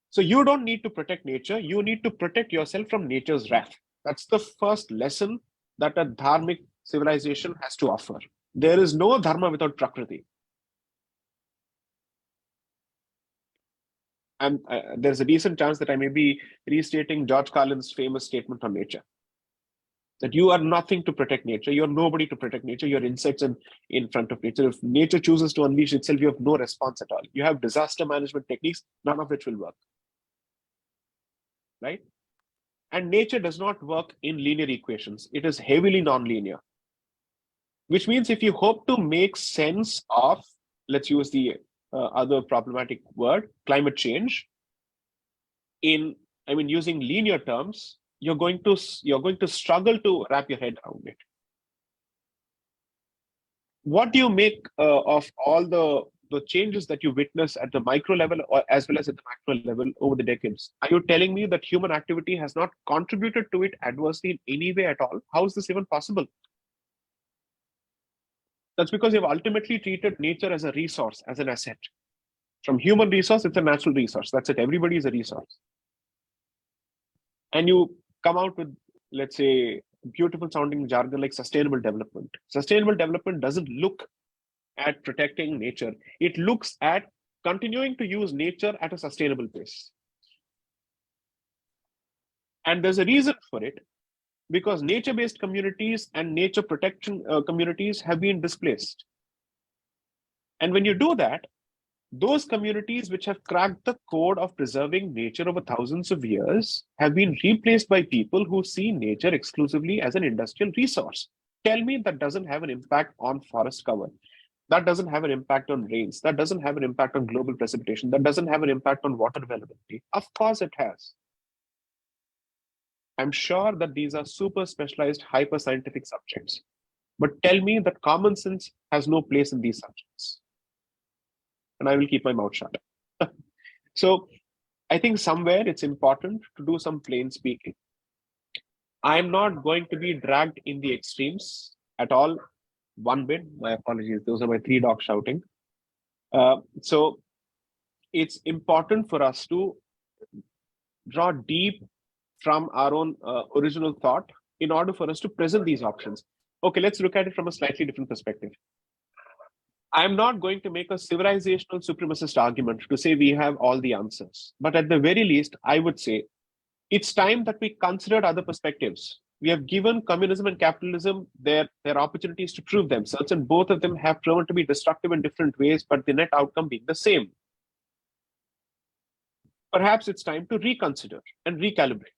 So you don't need to protect nature. You need to protect yourself from nature's wrath. That's the first lesson that a dharmic civilization has to offer. There is no dharma without prakriti. And there's a decent chance that I may be restating George Carlin's famous statement on nature. That you are nothing to protect nature. You're nobody to protect nature. You're insects in front of nature. If nature chooses to unleash itself, you have no response at all. You have disaster management techniques, none of which will work. Right? And nature does not work in linear equations. It is heavily nonlinear. Which means if you hope to make sense of, let's use the other problematic word, climate change, using linear terms, you're going to struggle to wrap your head around it. What do you make of all the changes that you witness at the micro level or as well as at the macro level over the decades? Are you telling me that human activity has not contributed to it adversely in any way at all? How is this even possible? That's because you've ultimately treated nature as a resource, as an asset. From human resource, it's a natural resource. That's it. Everybody is a resource. And you come out with, let's say, beautiful sounding jargon like sustainable development. Sustainable development doesn't look at protecting nature. It looks at continuing to use nature at a sustainable pace. And there's a reason for it, because nature-based communities and nature protection communities have been displaced. And when you do that, those communities which have cracked the code of preserving nature over thousands of years have been replaced by people who see nature exclusively as an industrial resource. Tell me that doesn't have an impact on forest cover. That doesn't have an impact on rains. That doesn't have an impact on global precipitation. That doesn't have an impact on water availability. Of course it has. I'm sure that these are super specialized, hyper scientific subjects. But tell me that common sense has no place in these subjects. And I will keep my mouth shut. So I think somewhere it's important to do some plain speaking. I'm not going to be dragged in the extremes at all. One bit, my apologies. Those are my 3 dogs shouting. So it's important for us to draw deep from our own original thought in order for us to present these options. Okay, let's look at it from a slightly different perspective. I'm not going to make a civilizational supremacist argument to say we have all the answers. But at the very least, I would say it's time that we considered other perspectives. We have given communism and capitalism their opportunities to prove themselves, and both of them have proven to be destructive in different ways, but the net outcome being the same. perhaps it's time to reconsider and recalibrate.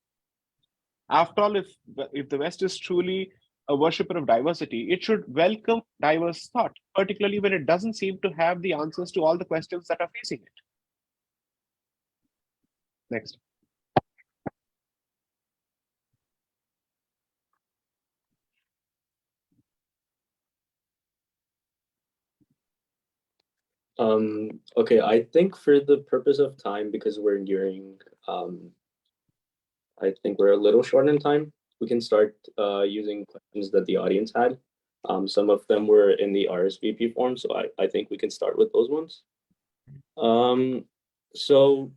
After all, if the West is truly a worshipper of diversity, it should welcome diverse thought, particularly when it doesn't seem to have the answers to all the questions that are facing it. Next. Okay, I think for the purpose of time, because we're nearing, I think we're a little short in time, we can start using questions that the audience had. Some of them were in the RSVP form, so I think we can start with those ones. So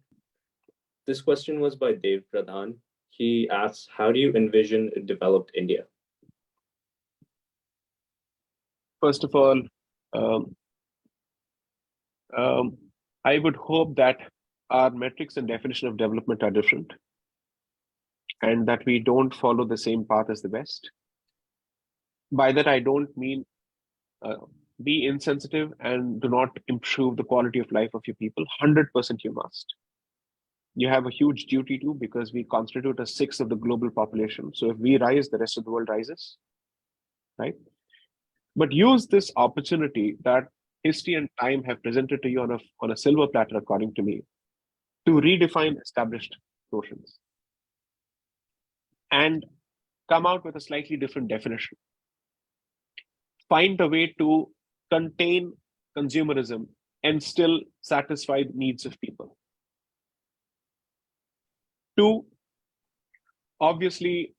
this question was by Dave Pradhan. He asks, how do you envision a developed India? First of all, I would hope that our metrics and definition of development are different, and that we don't follow the same path as the West. By that, I don't mean be insensitive and do not improve the quality of life of your people. 100% you must. You have a huge duty to, because we constitute a sixth of the global population. So if we rise, the rest of the world rises, right? But use this opportunity that history and time have presented to you on a silver platter, according to me, to redefine established notions and come out with a slightly different definition. Find a way to contain consumerism and still satisfy the needs of people. Two, obviously,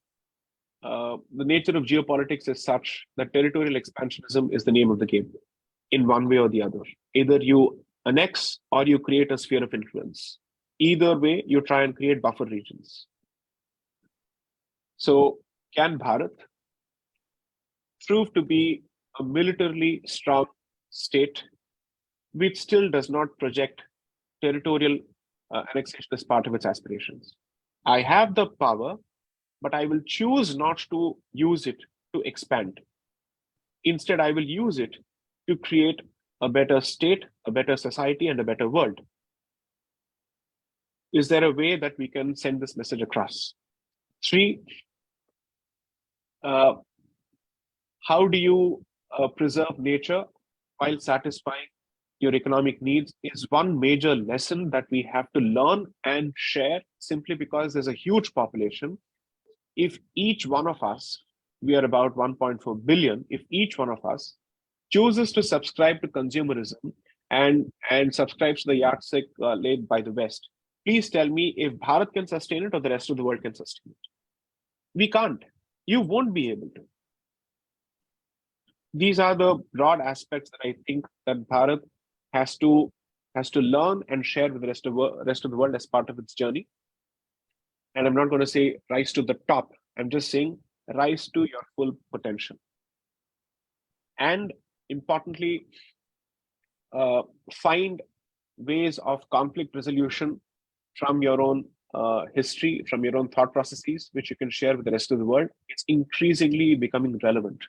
the nature of geopolitics is such that territorial expansionism is the name of the game in one way or the other. Either you annex or you create a sphere of influence. Either way, you try and create buffer regions. So can Bharat prove to be a militarily strong state which still does not project territorial annexation as part of its aspirations? I have the power, but I will choose not to use it to expand. Instead, I will use it to create a better state, a better society, and a better world. Is there a way that we can send this message across? Three, how do you preserve nature while satisfying your economic needs is one major lesson that we have to learn and share, simply because there's a huge population. If each one of us, we are about 1.4 billion, if each one of us chooses to subscribe to consumerism and subscribes to the yardstick laid by the West, please tell me if Bharat can sustain it or the rest of the world can sustain it. We can't. You won't be able to. These are the broad aspects that I think that Bharat has to learn and share with the rest of the world as part of its journey. And I'm not going to say rise to the top. I'm just saying rise to your full potential. And importantly, find ways of conflict resolution from your own history, from your own thought processes, which you can share with the rest of the world. It's increasingly becoming relevant.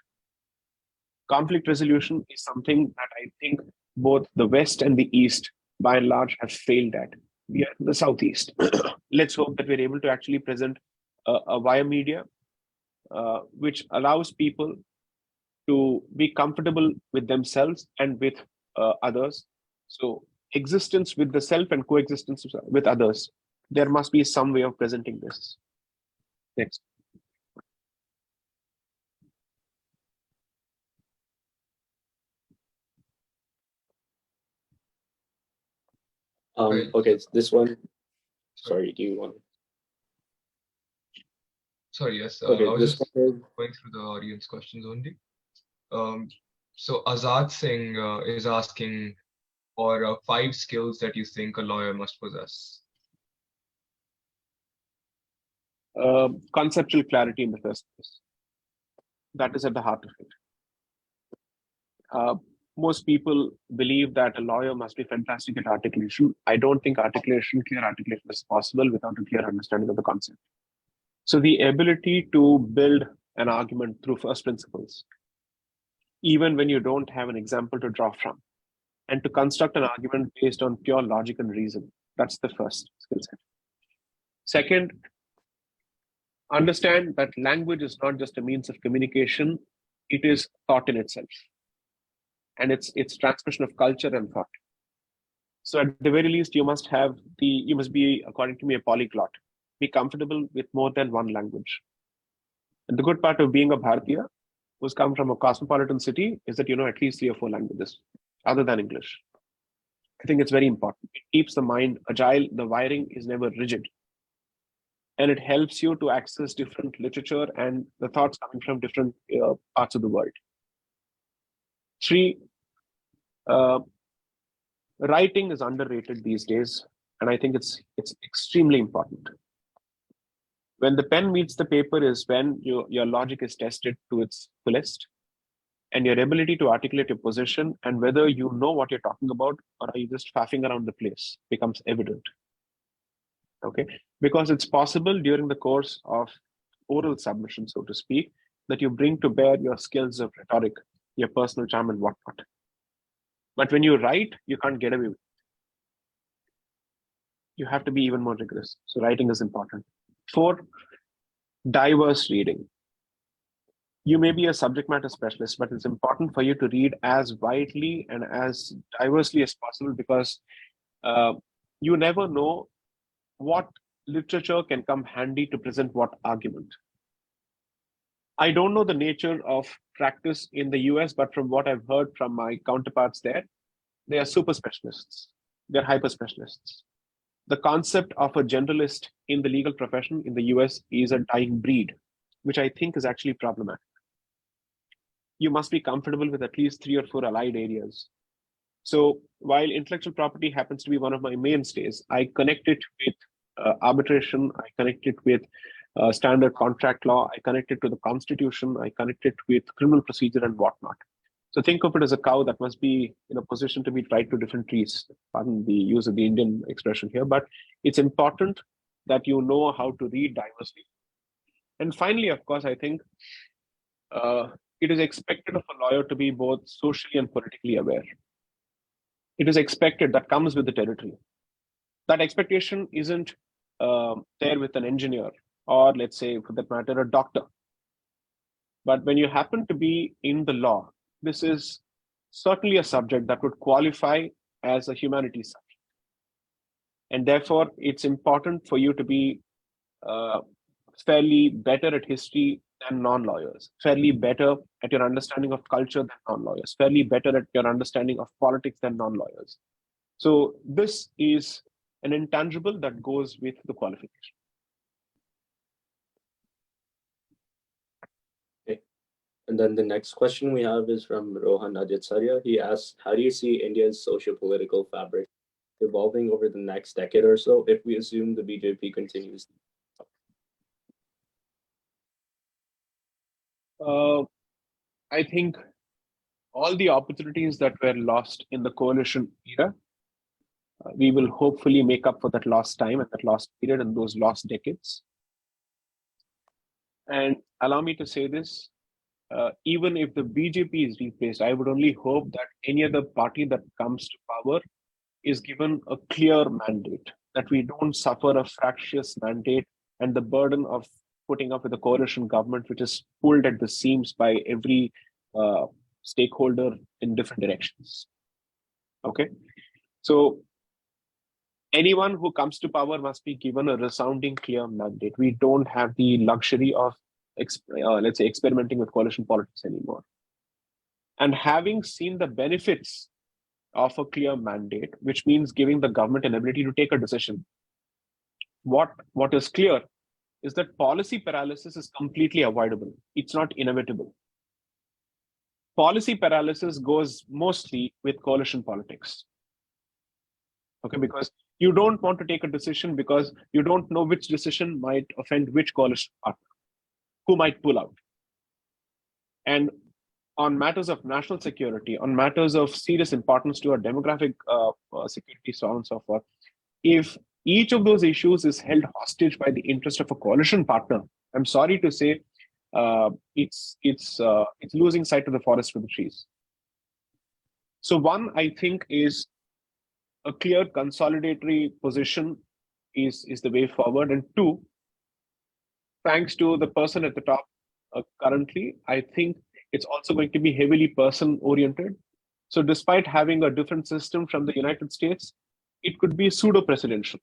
Conflict resolution is something that I think both the West and the East, by and large, have failed at. We are in the Southeast. Let's hope that we're able to actually present a via media, which allows people to be comfortable with themselves and with others. So existence with the self and coexistence with others. There must be some way of presenting this. Next. Okay, this one. Sorry, do you want? Sorry, yes. Okay, I was just one going through the audience questions only. So Azad Singh is asking for 5 skills that you think a lawyer must possess. Conceptual clarity in the first place. That is at the heart of it. Most people believe that a lawyer must be fantastic at articulation. I don't think clear articulation is possible without a clear understanding of the concept. So the ability to build an argument through first principles, even when you don't have an example to draw from, and to construct an argument based on pure logic and reason, that's the first. skill set. Second, understand that language is not just a means of communication, it is thought in itself. And it's transmission of culture and thought. So at the very least, you must be, according to me, a polyglot. Be comfortable with more than one language. And the good part of being a Bharatiya, who's come from a cosmopolitan city, is that you know at least 3 or 4 languages other than English. I think it's very important. It keeps the mind agile. The wiring is never rigid. And it helps you to access different literature and the thoughts coming from different parts of the world. 3, writing is underrated these days. And I think it's extremely important. When the pen meets the paper is when your logic is tested to its fullest, and your ability to articulate your position and whether you know what you're talking about or are you just faffing around the place becomes evident. Okay, because it's possible during the course of oral submission, so to speak, that you bring to bear your skills of rhetoric, your personal charm and whatnot. But when you write, you can't get away with it. You have to be even more rigorous. So writing is important. 4, diverse reading. You may be a subject matter specialist, but it's important for you to read as widely and as diversely as possible because you never know what literature can come handy to present what argument. I don't know the nature of practice in the US, but from what I've heard from my counterparts there, they are super specialists. They're hyper specialists. The concept of a generalist in the legal profession in the US is a dying breed, which I think is actually problematic. You must be comfortable with at least 3 or 4 allied areas. So while intellectual property happens to be one of my mainstays, I connect it with arbitration, I connect it with standard contract law, I connect it to the constitution, I connect it with criminal procedure and whatnot. So think of it as a cow that must be in a position to be tied to different trees, pardon the use of the Indian expression here, but it's important that you know how to read diversely. And finally, of course, I think it is expected of a lawyer to be both socially and politically aware. It is expected, that comes with the territory. That expectation isn't there with an engineer or, let's say, for that matter, a doctor. But when you happen to be in the law, this is certainly a subject that would qualify as a humanities subject. And therefore, it's important for you to be fairly better at history than non-lawyers, fairly better at your understanding of culture than non-lawyers, fairly better at your understanding of politics than non-lawyers. So this is an intangible that goes with the qualification. Okay. And then the next question we have is from Rohan Aditsaria. He asks, how do you see India's socio-political fabric evolving over the next decade or so if we assume the BJP continues? I think all the opportunities that were lost in the coalition era, we will hopefully make up for that lost time and that lost period and those lost decades. And allow me to say this, even if the BJP is replaced, I would only hope that any other party that comes to power is given a clear mandate, that we don't suffer a fractious mandate and the burden of putting up with a coalition government which is pulled at the seams by every stakeholder in different directions. Okay, so anyone who comes to power must be given a resounding clear mandate. We don't have the luxury of let's say experimenting with coalition politics anymore. And having seen the benefits of a clear mandate, which means giving the government an ability to take a decision, what is clear is that policy paralysis is completely avoidable. It's not inevitable. Policy paralysis goes mostly with coalition politics. Okay, because you don't want to take a decision because you don't know which decision might offend which coalition partner, who might pull out. And on matters of national security, on matters of serious importance to our demographic security, so on and so forth, if each of those issues is held hostage by the interest of a coalition partner, I'm sorry to say, it's losing sight of the forest for the trees. So one, I think, is a clear consolidatory position is the way forward. And two, thanks to the person at the top currently, I think it's also going to be heavily person oriented. So despite having a different system from the United States, it could be pseudo presidential,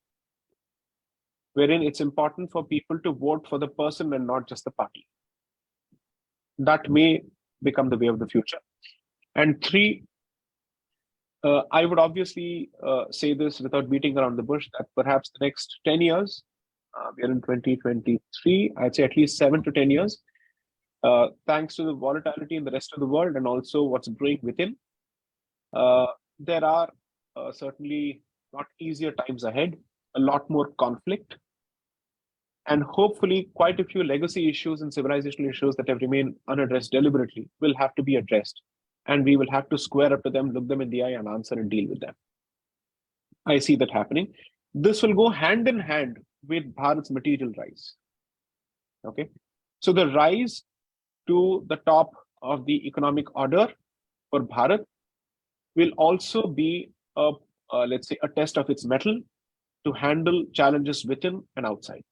wherein it's important for people to vote for the person and not just the party. That may become the way of the future. And three, I would obviously say this without beating around the bush, that perhaps the next 10 years, we are in 2023, I'd say at least 7 to 10 years, thanks to the volatility in the rest of the world and also what's brewing within, there are certainly not easier times ahead, a lot more conflict, and hopefully quite a few legacy issues and civilizational issues that have remained unaddressed deliberately will have to be addressed. And we will have to square up to them, look them in the eye and answer and deal with them. I see that happening. This will go hand in hand with Bharat's material rise. Okay, so the rise to the top of the economic order for Bharat will also be let's say a test of its mettle to handle challenges within and outside.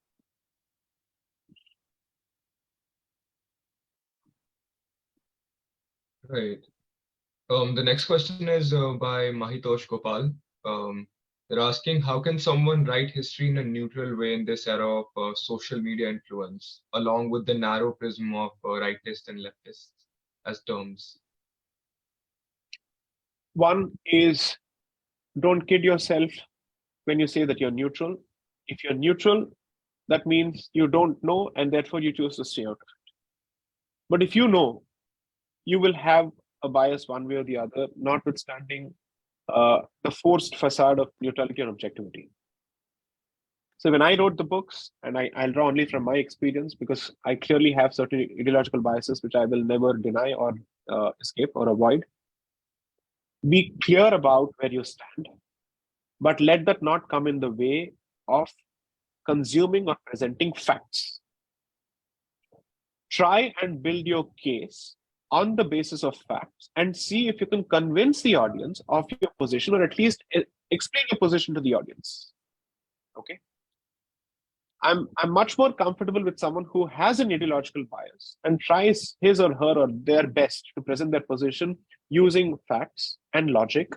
Right. The next question is by Mahitosh Gopal. They're asking, how can someone write history in a neutral way in this era of social media influence, along with the narrow prism of rightists and leftists as terms? One is, don't kid yourself when you say that you're neutral. If you're neutral, that means you don't know and therefore you choose to stay out of it. But if you know, you will have a bias one way or the other, notwithstanding the forced facade of neutrality and objectivity. So when I wrote the books, and I'll draw only from my experience because I clearly have certain ideological biases which I will never deny or escape or avoid. Be clear about where you stand, but let that not come in the way of consuming or presenting facts. Try and build your case on the basis of facts and see if you can convince the audience of your position, or at least explain your position to the audience. Okay. I'm much more comfortable with someone who has an ideological bias and tries his or her or their best to present their position using facts and logic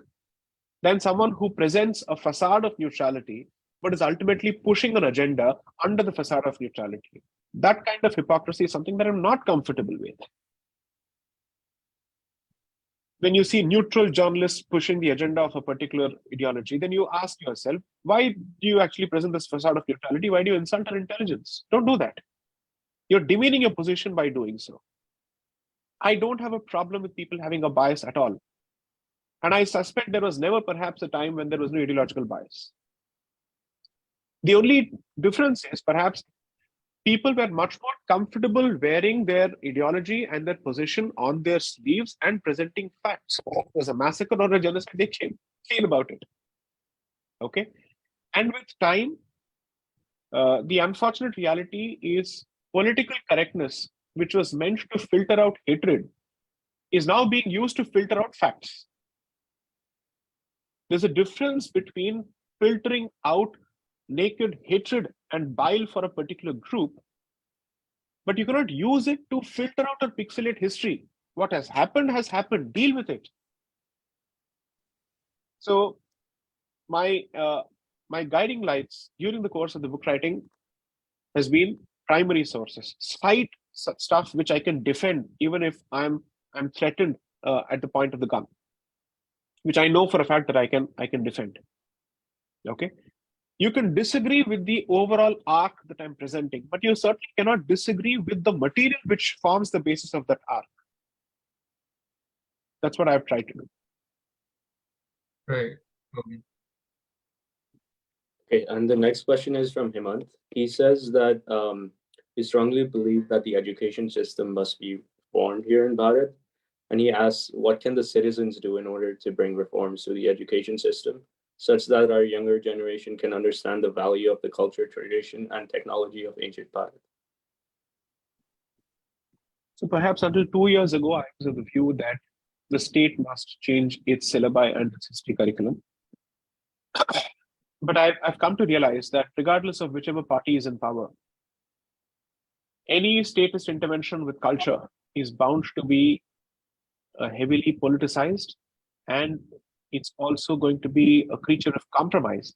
than someone who presents a facade of neutrality but is ultimately pushing an agenda under the facade of neutrality. That kind of hypocrisy is something that I'm not comfortable with. When you see neutral journalists pushing the agenda of a particular ideology, then you ask yourself, why do you actually present this facade of neutrality? Why do you insult our intelligence? Don't do that. You're demeaning your position by doing so. I don't have a problem with people having a bias at all. And I suspect there was never perhaps a time when there was no ideological bias. The only difference is perhaps people were much more comfortable wearing their ideology and their position on their sleeves and presenting facts. If it was a massacre or a genocide, they came clean about it. Okay. And with time, the unfortunate reality is political correctness, which was meant to filter out hatred, is now being used to filter out facts. There's a difference between filtering out naked hatred and bile for a particular group, but you cannot use it to filter out or pixelate history. What has happened, deal with it. So my guiding lights during the course of the book writing has been primary sources. Cite stuff which I can defend even if I'm threatened at the point of the gun, which I know for a fact that I can defend. Okay. You can disagree with the overall arc that I'm presenting, but you certainly cannot disagree with the material which forms the basis of that arc. That's what I've tried to do. Right. Okay, and the next question is from Hemant. He says that he strongly believes that the education system must be reformed here in Bharat. And he asks, what can the citizens do in order to bring reforms to the education system, such that our younger generation can understand the value of the culture, tradition, and technology of ancient Bharat? So perhaps until 2 years ago, I was of the view that the state must change its syllabi and its history curriculum. But I've come to realize that regardless of whichever party is in power, any statist intervention with culture is bound to be heavily politicized, and it's also going to be a creature of compromise,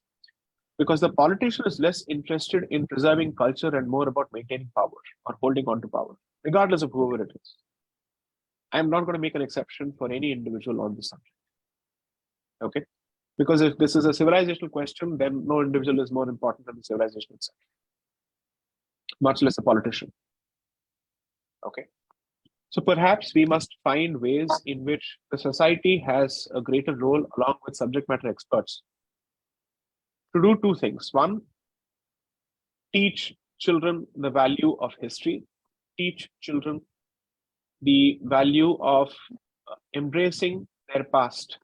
because the politician is less interested in preserving culture and more about maintaining power or holding on to power, regardless of whoever it is. I'm not going to make an exception for any individual on this subject. Okay? Because if this is a civilizational question, then no individual is more important than the civilization itself, much less a politician. Okay? So perhaps we must find ways in which the society has a greater role along with subject matter experts to do two things. One, teach children the value of history, teach children the value of embracing their past,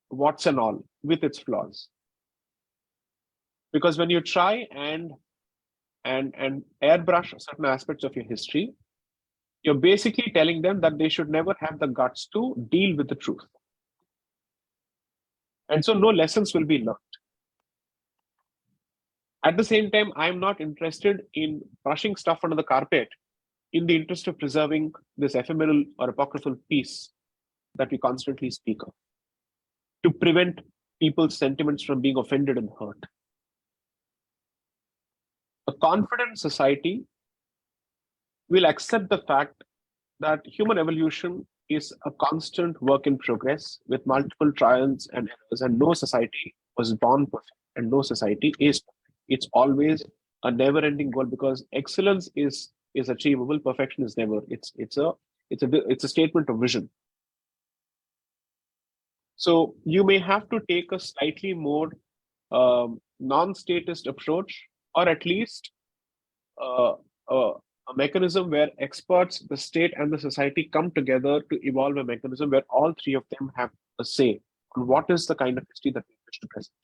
what's and all, with its flaws. Because when you try and airbrush certain aspects of your history, you're basically telling them that they should never have the guts to deal with the truth. And so no lessons will be learned. At the same time, I'm not interested in brushing stuff under the carpet in the interest of preserving this ephemeral or apocryphal peace that we constantly speak of, to prevent people's sentiments from being offended and hurt. A confident society will accept the fact that human evolution is a constant work in progress with multiple trials and errors, and no society was born perfect and no society is perfect. It's always a never-ending goal, because excellence is achievable, perfection is never. It's a statement of vision. So you may have to take a slightly more non-statist approach, or at least a mechanism where experts, the state, and the society come together to evolve a mechanism where all three of them have a say on what is the kind of history that we wish to present,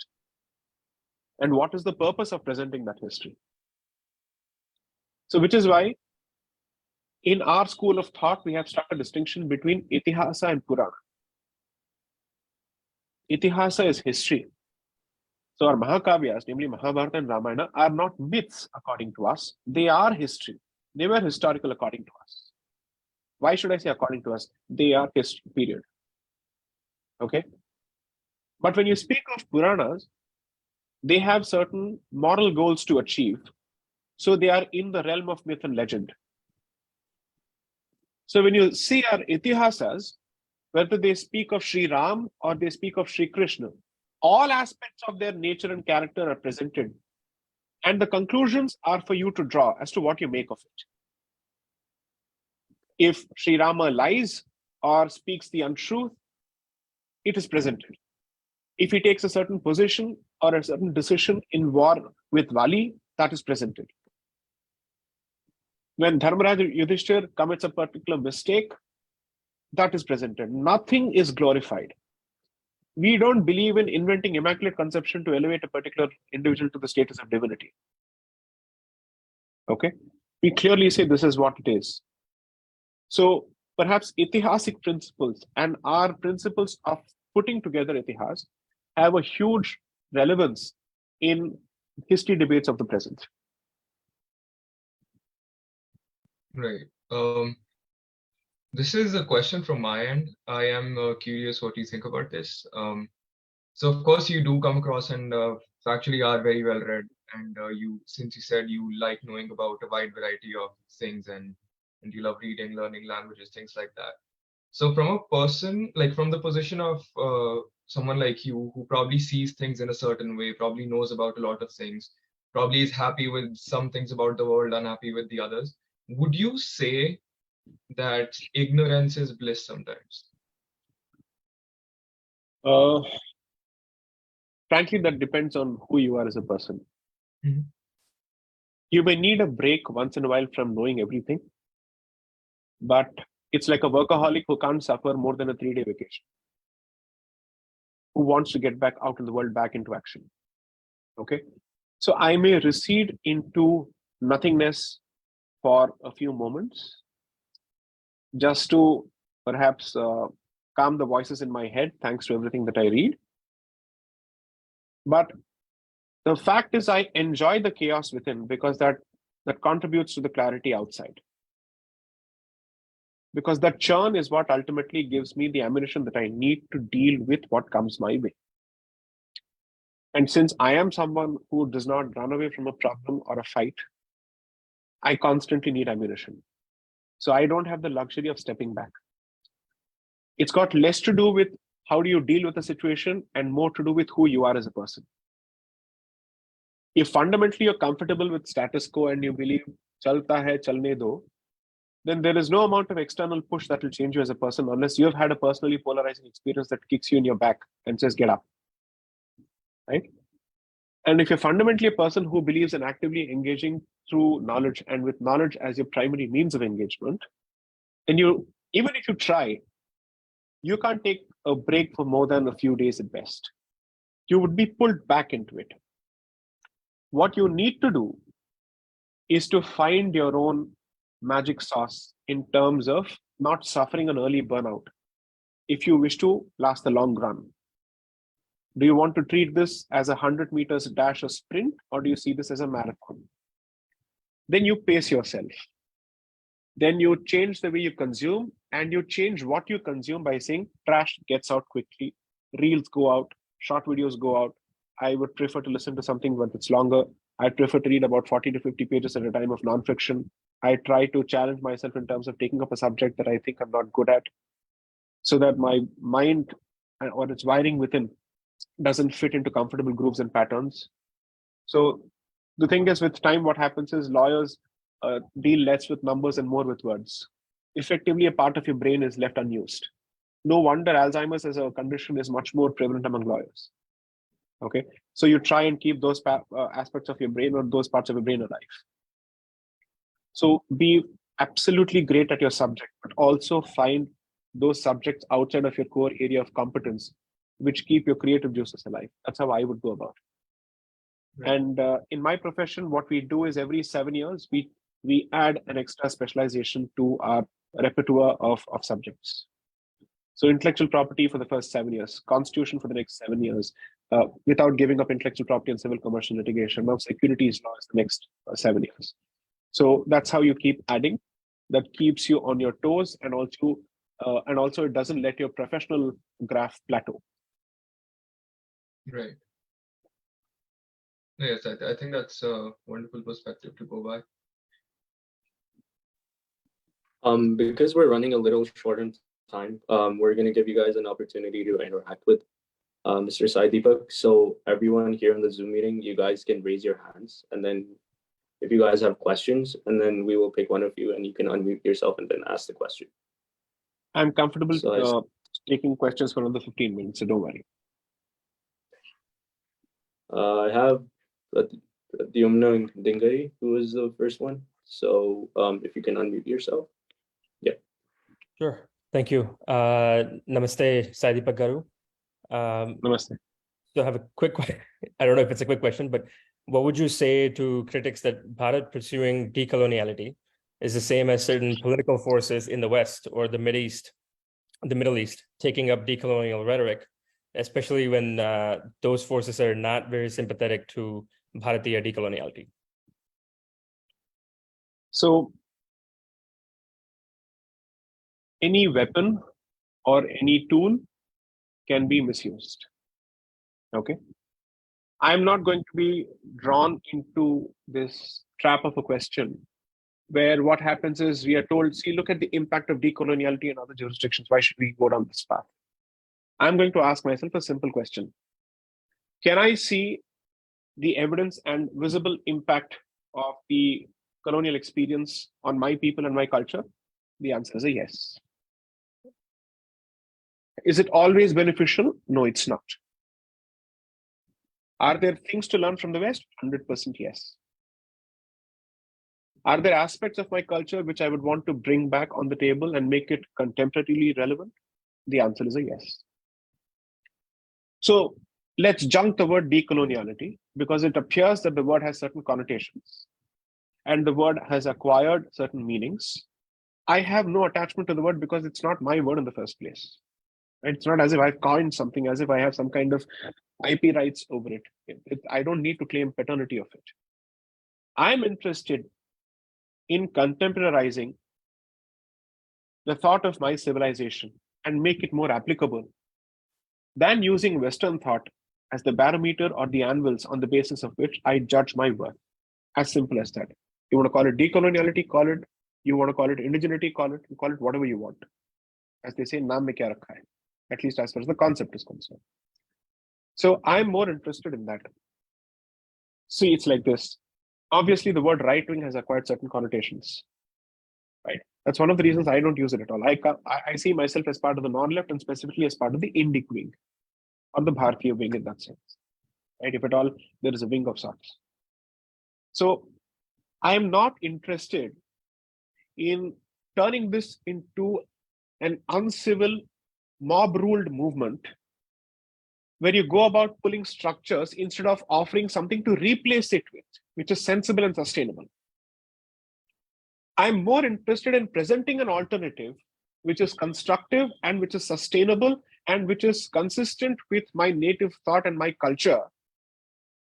and what is the purpose of presenting that history. So, which is why in our school of thought, we have struck a distinction between Itihasa and Purana. Itihasa is history. So our Mahakavyas, namely Mahabharata and Ramayana, are not myths according to us. They are history. They were historical according to us. Why should I say according to us? They are history, period. Okay? But when you speak of Puranas, they have certain moral goals to achieve. So they are in the realm of myth and legend. So when you see our Itihasas, whether they speak of Sri Ram or they speak of Sri Krishna, all aspects of their nature and character are presented. And the conclusions are for you to draw as to what you make of it. If Sri Rama lies or speaks the untruth, it is presented. If he takes a certain position or a certain decision in war with Vali, that is presented. When Dharmaraj Yudhishthir commits a particular mistake, that is presented. Nothing is glorified. We don't believe in inventing immaculate conception to elevate a particular individual to the status of divinity. Okay? We clearly say this is what it is. So perhaps Itihasic principles and our principles of putting together Itihas have a huge relevance in history debates of the present. Right. This is a question from my end. I am curious what you think about this. So of course you do come across and factually are very well read, and since you said you like knowing about a wide variety of things, and you love reading, learning languages, things like that. So from a person, like from the position of someone like you who probably sees things in a certain way, probably knows about a lot of things, probably is happy with some things about the world, unhappy with the others, would you say that ignorance is bliss sometimes? Frankly, that depends on who you are as a person. Mhm. You may need a break once in a while from knowing everything, but it's like a workaholic who can't suffer more than a 3-day vacation, who wants to get back out in the world, back into action. Okay? So I may recede into nothingness for a few moments, just to perhaps calm the voices in my head, thanks to everything that I read. But The fact is I enjoy the chaos within because that contributes to the clarity outside. Because that churn is what ultimately gives me the ammunition that I need to deal with what comes my way. And since I am someone who does not run away from a problem or a fight, I constantly need ammunition. So I don't have the luxury of stepping back. It's got less to do with how do you deal with a situation and more to do with who you are as a person. If fundamentally you're comfortable with status quo and you believe chalta hai, chalne do, then there is no amount of external push that will change you as a person unless you have had a personally polarizing experience that kicks you in your back and says, get up. Right? And if you're fundamentally a person who believes in actively engaging through knowledge and with knowledge as your primary means of engagement, then even if you try, you can't take a break for more than a few days at best. You would be pulled back into it. What you need to do is to find your own magic sauce in terms of not suffering an early burnout if you wish to last the long run. Do you want to treat this as a 100 meters dash or sprint, or do you see this as a marathon? Then you pace yourself. Then you change the way you consume, and you change what you consume by saying trash gets out quickly, reels go out, short videos go out. I would prefer to listen to something when it's longer. I prefer to read about 40 to 50 pages at a time of nonfiction. I try to challenge myself in terms of taking up a subject that I think I'm not good at, so that my mind or its wiring within doesn't fit into comfortable grooves and patterns. So the thing is, with time, what happens is lawyers deal less with numbers and more with words. Effectively, a part of your brain is left unused. No wonder Alzheimer's as a condition is much more prevalent among lawyers. Okay, so you try and keep those aspects of your brain or those parts of your brain alive. So be absolutely great at your subject, but also find those subjects outside of your core area of competence, which keep your creative juices alive. That's how I would go about it. Right. And in my profession, what we do is every 7 years, we add an extra specialization to our repertoire of subjects. So intellectual property for the first 7 years, constitution for the next 7 years, without giving up intellectual property and civil commercial litigation. Now securities law is the next 7 years. So that's how you keep adding. That keeps you on your toes, and also it doesn't let your professional graph plateau. Right. Yes, I think that's a wonderful perspective to go by. Because we're running a little short on time, we're going to give you guys an opportunity to interact with Mr. Sai Deepak. So everyone here in the Zoom meeting, you guys can raise your hands, and then if you guys have questions, and then we will pick one of you and you can unmute yourself and then ask the question. I'm comfortable taking questions for another 15 minutes, so don't worry. I have Dyumna Dingari, who is the first one. So if you can unmute yourself. Yeah. Sure. Thank you. Namaste, Sai Deepak Garu. Namaste. So I have a quick question. I don't know if it's a quick question, but what would you say to critics that Bharat pursuing decoloniality is the same as certain political forces in the West or the Middle East taking up decolonial rhetoric, especially when those forces are not very sympathetic to Bharatiya decoloniality? So any weapon or any tool can be misused. Okay. I'm not going to be drawn into this trap of a question where what happens is we are told, see, look at the impact of decoloniality in other jurisdictions. Why should we go down this path? I'm going to ask myself a simple question. Can I see the evidence and visible impact of the colonial experience on my people and my culture? The answer is a yes. Is it always beneficial? No, it's not. Are there things to learn from the West? 100% yes. Are there aspects of my culture which I would want to bring back on the table and make it contemporarily relevant? The answer is a yes. So let's junk the word decoloniality because it appears that the word has certain connotations and the word has acquired certain meanings. I have no attachment to the word because it's not my word in the first place. Right? It's not as if I've coined something, as if I have some kind of IP rights over it. I don't need to claim paternity of it. I'm interested in contemporarizing the thought of my civilization and make it more applicable than using Western thought as the barometer or the anvils on the basis of which I judge my worth. As simple as that. You want to call it decoloniality, call it. You want to call it indigeneity, call it whatever you want. As they say, naam mein kya rakha hai, at least as far as the concept is concerned. So I'm more interested in that. See, it's like this. Obviously, the word right wing has acquired certain connotations, right? That's one of the reasons I don't use it at all. I see myself as part of the non-left and specifically as part of the Indic wing or the Bharatiya wing in that sense, right? If at all, there is a wing of sorts. So I am not interested in turning this into an uncivil, mob-ruled movement where you go about pulling structures instead of offering something to replace it with, which is sensible and sustainable. I'm more interested in presenting an alternative which is constructive and which is sustainable and which is consistent with my native thought and my culture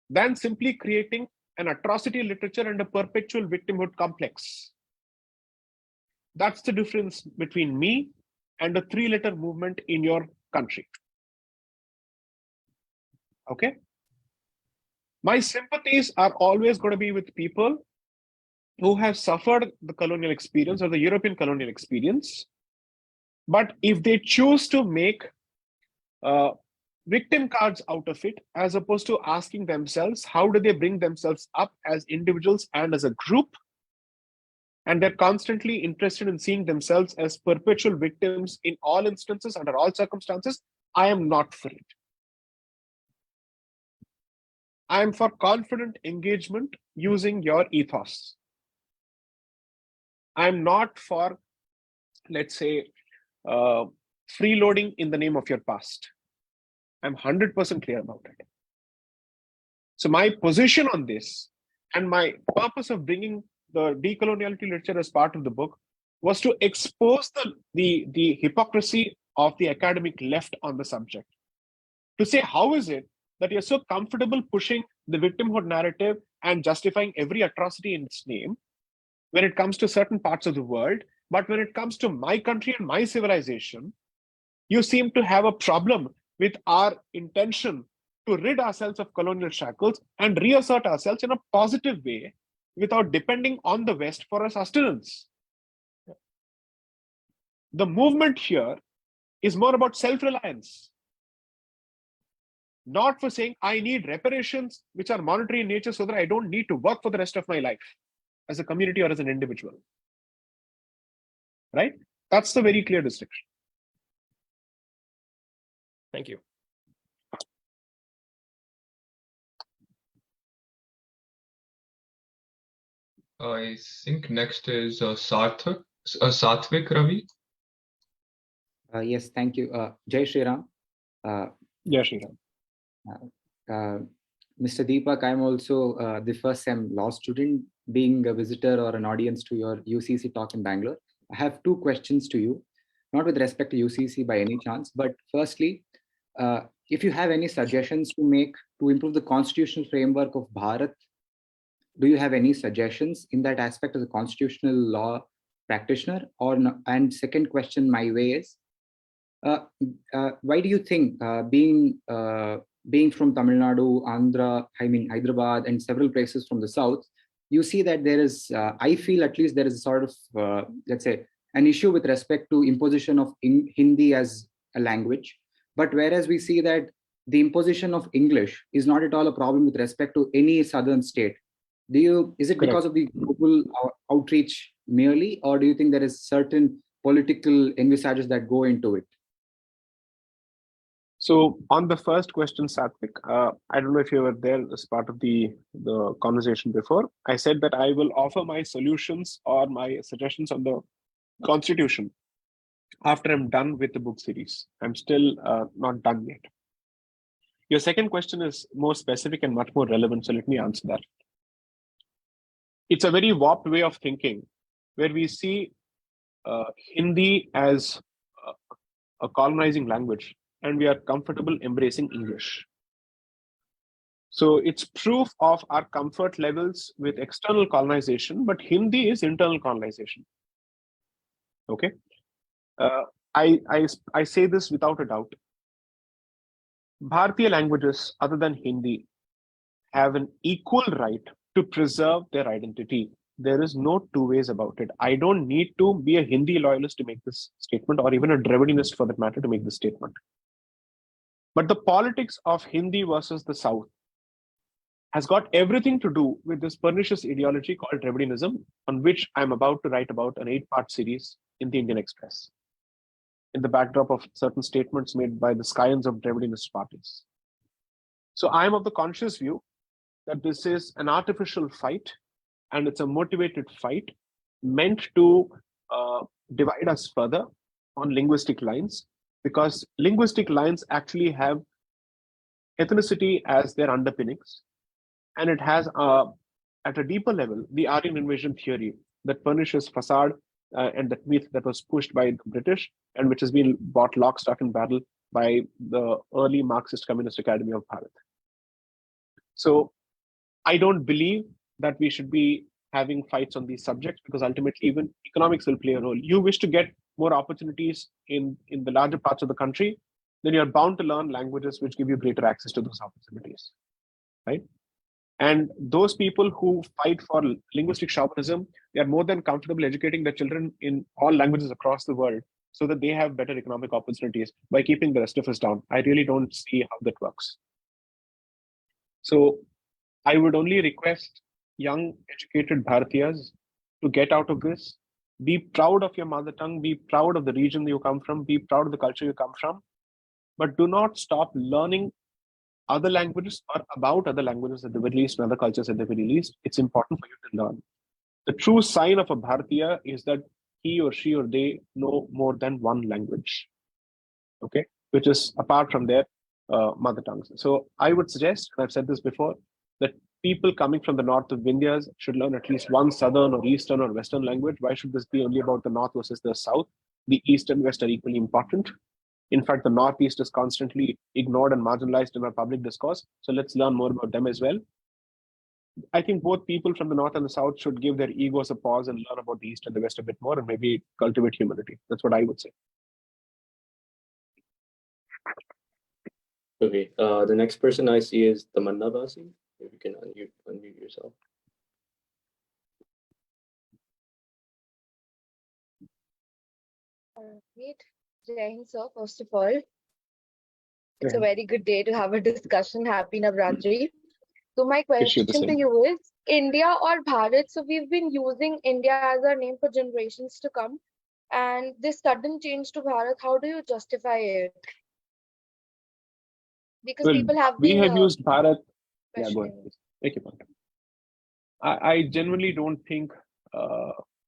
than simply creating an atrocity literature and a perpetual victimhood complex. That's the difference between me and a three-letter movement in your country. Okay? My sympathies are always going to be with people who have suffered the colonial experience or the European colonial experience. But if they choose to make victim cards out of it, as opposed to asking themselves, how do they bring themselves up as individuals and as a group? And they're constantly interested in seeing themselves as perpetual victims in all instances, under all circumstances, I am not for it. I am for confident engagement using your ethos. I'm not for, let's say, freeloading in the name of your past. I'm 100% clear about it. So my position on this and my purpose of bringing the decoloniality literature as part of the book was to expose the hypocrisy of the academic left on the subject. To say, how is it that you're so comfortable pushing the victimhood narrative and justifying every atrocity in its name when it comes to certain parts of the world, but when it comes to my country and my civilization, you seem to have a problem with our intention to rid ourselves of colonial shackles and reassert ourselves in a positive way without depending on the West for our sustenance. The movement here is more about self-reliance, not for saying I need reparations which are monetary in nature so that I don't need to work for the rest of my life as a community or as an individual. Right? That's the very clear distinction. Thank you. I think next is Satvik Ravi. Yes, thank you. Jai Shri Ram. Yeah, Sriram. Mr. Deepak, I'm also the first sem law student, being a visitor or an audience to your UCC talk in Bangalore. I have two questions to you, not with respect to UCC by any chance, but firstly, if you have any suggestions to make to improve the constitutional framework of Bharat, do you have any suggestions in that aspect as a constitutional law practitioner? Or no? And second question my way is, why do you think being from Tamil Nadu, Andhra, Hyderabad, and several places from the south, you see that there is, I feel at least there is a sort of, let's say, an issue with respect to imposition of Hindi as a language. But whereas we see that the imposition of English is not at all a problem with respect to any southern state. Is it because of the global outreach merely, or do you think there is certain political envisages that go into it? So on the first question, Satvik, I don't know if you were there as part of the conversation before. I said that I will offer my solutions or my suggestions on the Constitution after I'm done with the book series. I'm still not done yet. Your second question is more specific and much more relevant, so let me answer that. It's a very warped way of thinking where we see Hindi as a colonizing language, and we are comfortable embracing English. So it's proof of our comfort levels with external colonization, but Hindi is internal colonization. Okay. I say this without a doubt. Bharatiya languages other than Hindi have an equal right to preserve their identity. There is no two ways about it. I don't need to be a Hindi loyalist to make this statement, or even a Dravidinist for that matter to make this statement. But the politics of Hindi versus the South has got everything to do with this pernicious ideology called Dravidinism, on which I'm about to write about an 8-part series in the Indian Express, in the backdrop of certain statements made by the scions of Dravidinist parties. So I'm of the conscious view that this is an artificial fight, and it's a motivated fight meant to divide us further on linguistic lines, because linguistic lines actually have ethnicity as their underpinnings, and it has at a deeper level the Aryan invasion theory, that pernicious facade and that myth that was pushed by the British and which has been bought lock, stock, and barrel by the early Marxist Communist Academy of Bharat. So I don't believe that we should be having fights on these subjects, because ultimately even economics will play a role. You wish to get more opportunities in the larger parts of the country, then you're bound to learn languages which give you greater access to those opportunities, right? And those people who fight for linguistic chauvinism, they are more than comfortable educating their children in all languages across the world so that they have better economic opportunities by keeping the rest of us down. I really don't see how that works. So I would only request young, educated Bharatiyas to get out of this. Be proud of your mother tongue, be proud of the region you come from, be proud of the culture you come from, but do not stop learning other languages or about other languages at the very least, and other cultures at the very least. It's important for you to learn. The true sign of a Bharatiya is that he or she or they know more than one language, okay, which is apart from their mother tongues. So I would suggest, and I've said this before, that people coming from the north of India should learn at least one southern or eastern or western language. Why should this be only about the north versus the south? The east and west are equally important. In fact, the northeast is constantly ignored and marginalized in our public discourse. So let's learn more about them as well. I think both people from the north and the south should give their egos a pause and learn about the east and the west a bit more, and maybe cultivate humility. That's what I would say. Okay, the next person I see is Tamanna Basi. If you can unmute yourself. Great. Jai Hind, sir, first of all. It's a very good day to have a discussion. Happy Navratri. So my question to you is, India or Bharat? So we've been using India as our name for generations to come. And this sudden change to Bharat, how do you justify it? Because people have been... We have used Bharat. Yeah, go ahead. Make your point. I genuinely don't think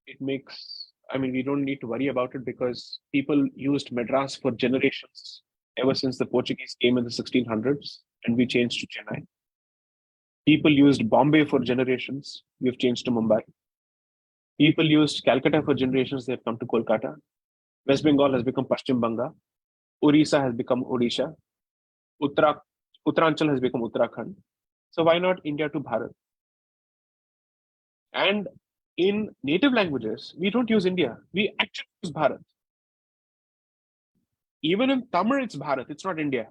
it makes... I mean, we don't need to worry about it, because people used Madras for generations ever since the Portuguese came in the 1600s, and we changed to Chennai. People used Bombay for generations. We've changed to Mumbai. People used Calcutta for generations. They've come to Kolkata. West Bengal has become Paschim Banga. Orissa has become Odisha. Uttaranchal has become Uttarakhand. So why not India to Bharat? And in native languages, we don't use India. We actually use Bharat. Even in Tamil, it's Bharat. It's not India.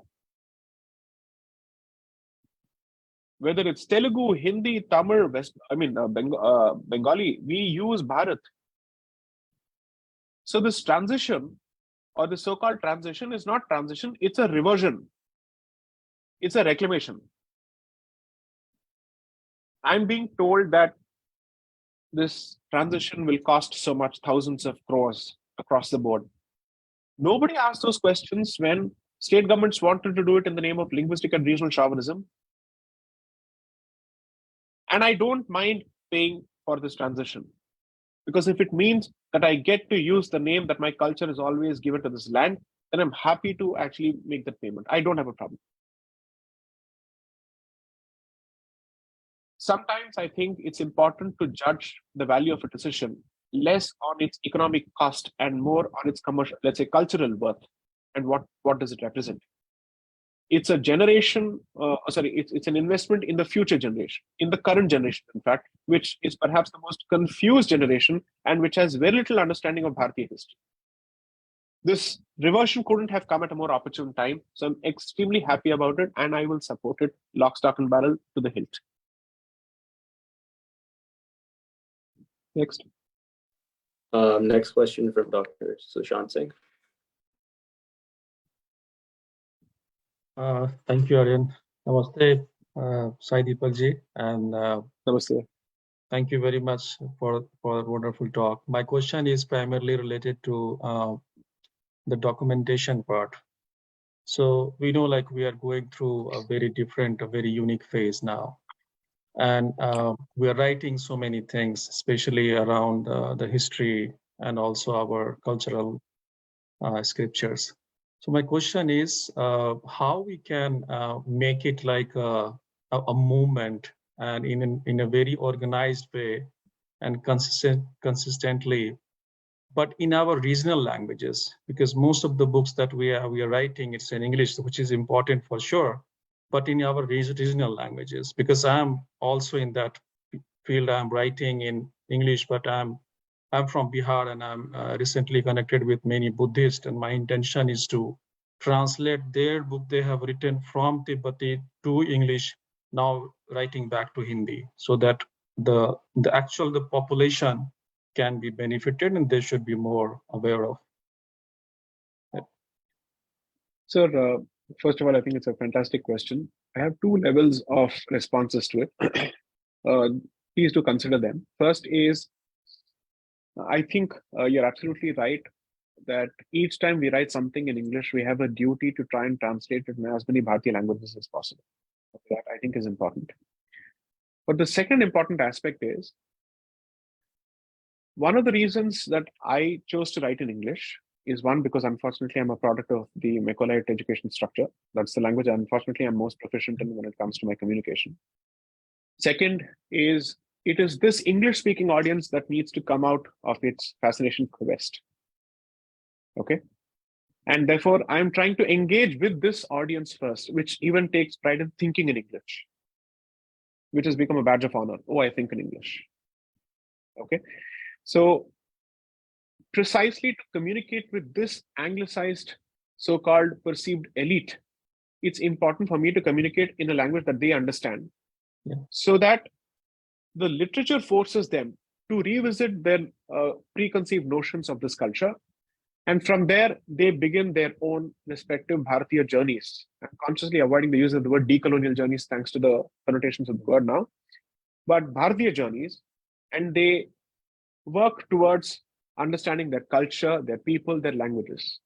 Whether it's Telugu, Hindi, Tamil, Bengali, we use Bharat. So this transition, or the so-called transition, is not transition. It's a reversion. It's a reclamation. I'm being told that this transition will cost so much, thousands of crores across the board. Nobody asked those questions when state governments wanted to do it in the name of linguistic and regional chauvinism. And I don't mind paying for this transition, because if it means that I get to use the name that my culture has always given to this land, then I'm happy to actually make that payment. I don't have a problem. Sometimes I think it's important to judge the value of a decision less on its economic cost and more on its commercial, let's say, cultural worth. and what does it represent? It's a generation, it's an investment in the future generation, in the current generation, in fact, which is perhaps the most confused generation and which has very little understanding of Bharatiya history. This reversion couldn't have come at a more opportune time, so I'm extremely happy about it, and I will support it lock, stock, and barrel to the hilt. Next. Next question from Dr. Sushant Singh. Thank you, Aryan. Namaste, Sai Deepak ji, and Namaste. thank you very much for a wonderful talk. My question is primarily related to the documentation part. So we know like we are going through a very different, a very unique phase now. And we are writing so many things, especially around the history and also our cultural scriptures. So my question is how we can make it like a movement and in a very organized way and consistently, but in our regional languages, because most of the books that we are writing, it's in English, which is important for sure, but in our regional languages, because I'm also in that field. I'm writing in English, but I'm from Bihar, and I'm recently connected with many Buddhists, and my intention is to translate their book they have written from Tibetan to English, now writing back to Hindi, so that the population can be benefited and they should be more aware of. Sir, first of all, I think it's a fantastic question. I have two levels of responses to it. Please do consider them. First is, I think you're absolutely right that each time we write something in English, we have a duty to try and translate it in as many Bharatiya languages as possible. That I think is important. But the second important aspect is, one of the reasons that I chose to write in English is one, because unfortunately I'm a product of the Macaulay education structure. That's the language unfortunately I'm most proficient in when it comes to my communication. Second is, it is this English speaking audience that needs to come out of its fascination for West. Okay. And therefore I'm trying to engage with this audience first, which even takes pride in thinking in English, which has become a badge of honor. Oh, I think in English. Okay. So precisely to communicate with this anglicized so-called perceived elite, it's important for me to communicate in a language that they understand, so that the literature forces them to revisit their preconceived notions of this culture. And from there, they begin their own respective Bharatiya journeys. I'm consciously avoiding the use of the word decolonial journeys, thanks to the connotations of the word now, but Bharatiya journeys, and they work towards understanding their culture, their people, their languages.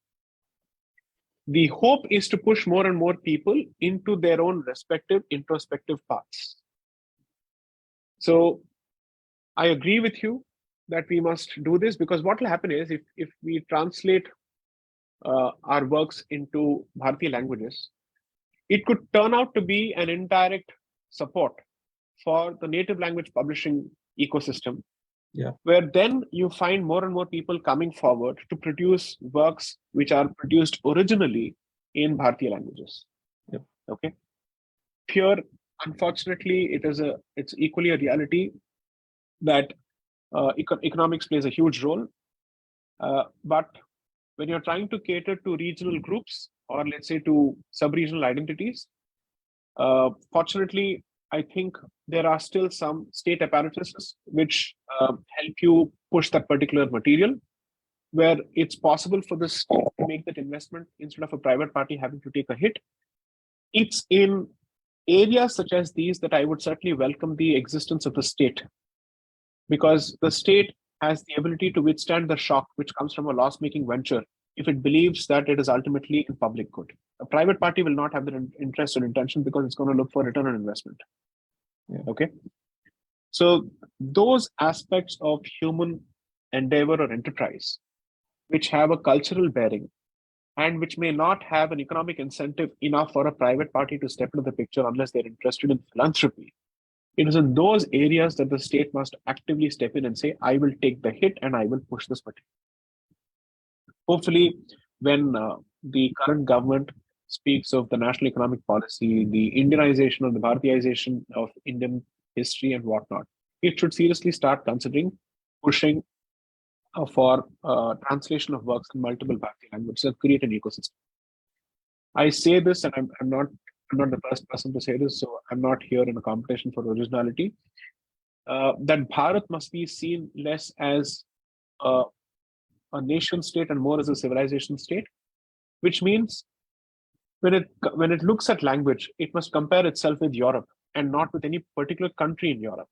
The hope is to push more and more people into their own respective introspective paths. So I agree with you that we must do this, because what will happen is, if we translate our works into Bharatiya languages, it could turn out to be an indirect support for the native language publishing ecosystem, where then you find more and more people coming forward to produce works which are produced originally in Bharatiya languages. Okay. Here, unfortunately, it's equally a reality that economics plays a huge role. But when you're trying to cater to regional groups, or let's say to sub-regional identities, fortunately, I think there are still some state apparatuses which help you push that particular material, where it's possible for the state to make that investment instead of a private party having to take a hit. It's in areas such as these that I would certainly welcome the existence of the state, because the state has the ability to withstand the shock which comes from a loss-making venture if it believes that it is ultimately in public good. A private party will not have the interest or intention, because it's going to look for return on investment. Okay. So those aspects of human endeavor or enterprise, which have a cultural bearing and which may not have an economic incentive enough for a private party to step into the picture unless they're interested in philanthropy, it is in those areas that the state must actively step in and say, I will take the hit and I will push this material. Hopefully, when the current government speaks of the national economic policy, the Indianization or the Bharatization of Indian history and whatnot, it should seriously start considering pushing for translation of works in multiple Bharatiya languages and create an ecosystem. I say this, and I'm not the first person to say this, so I'm not here in a competition for originality. That Bharat must be seen less as a nation state and more as a civilization state, which means when it looks at language, it must compare itself with Europe and not with any particular country in Europe.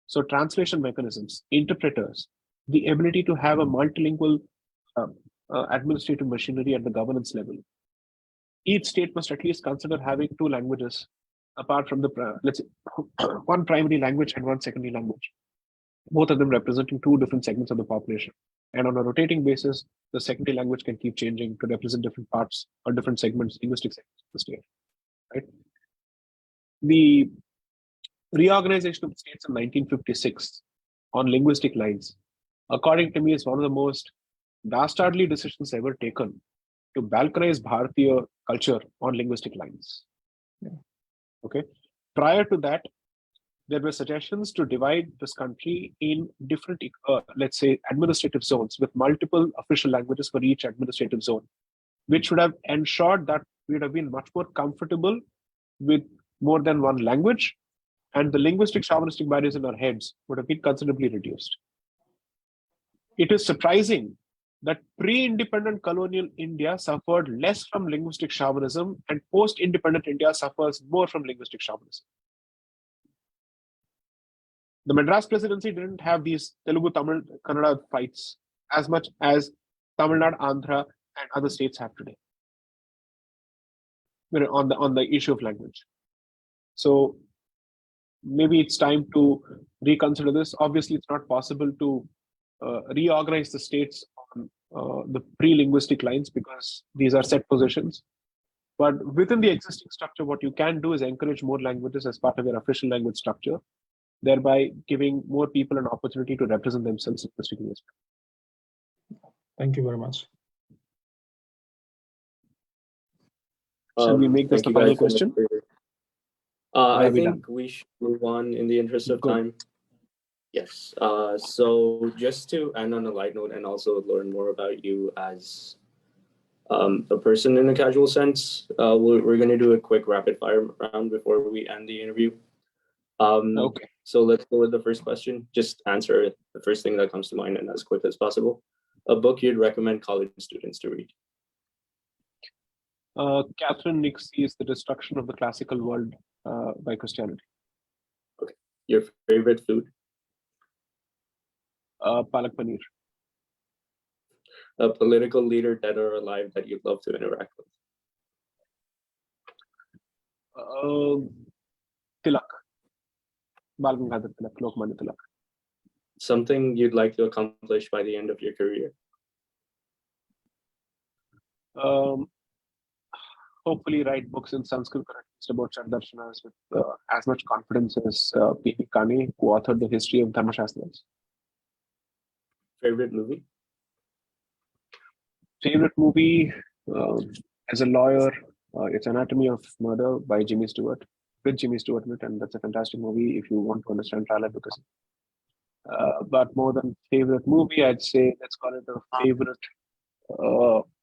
So translation mechanisms, interpreters, the ability to have a multilingual administrative machinery at the governance level. Each state must at least consider having two languages apart from the, let's say, one primary language and one secondary language, both of them representing two different segments of the population. And on a rotating basis, the secondary language can keep changing to represent different parts or different segments, linguistic segments of the state. Right? The reorganization of the states in 1956 on linguistic lines, according to me, is one of the most dastardly decisions ever taken to balkanize Bharatiya culture on linguistic lines. Yeah. Okay. Prior to that, there were suggestions to divide this country in different, let's say, administrative zones with multiple official languages for each administrative zone, which would have ensured that we would have been much more comfortable with more than one language, and the linguistic chauvinistic barriers in our heads would have been considerably reduced. It is surprising that pre-independent colonial India suffered less from linguistic chauvinism, and post-independent India suffers more from linguistic chauvinism. The Madras presidency didn't have these Telugu, Tamil, Kannada fights as much as Tamil Nadu, Andhra, and other states have today on the issue of language. So maybe it's time to reconsider this. Obviously, it's not possible to reorganize the states on the pre-linguistic lines because these are set positions. But within the existing structure, what you can do is encourage more languages as part of your official language structure, thereby giving more people an opportunity to represent themselves linguistically as well. Thank you very much. Shall we make this the final question? I think we should move on in the interest of time. Yes. So just to end on a light note and also learn more about you as a person in a casual sense, we're going to do a quick rapid fire round before we end the interview. Okay. So let's go with the first question. Just answer the first thing that comes to mind and as quick as possible. A book you'd recommend college students to read? Catherine Nixie's The Destruction of the Classical World by Christianity. Okay. Your favorite food? Palak paneer. A political leader, dead or alive, that you'd love to interact with? Tilak. Bal Gangadhar Tilak, Lokmanya Tilak. Something you'd like to accomplish by the end of your career? Hopefully write books in Sanskrit about Chandarshanas with as much confidence as P.P. Kane, who authored the history of Dharmashastras. Favorite movie? Favorite movie, as a lawyer, it's Anatomy of Murder by Jimmy Stewart, with Jimmy Stewart in it, and that's a fantastic movie if you want to understand trial advocacy. But more than favorite movie, I'd say let's call it a favorite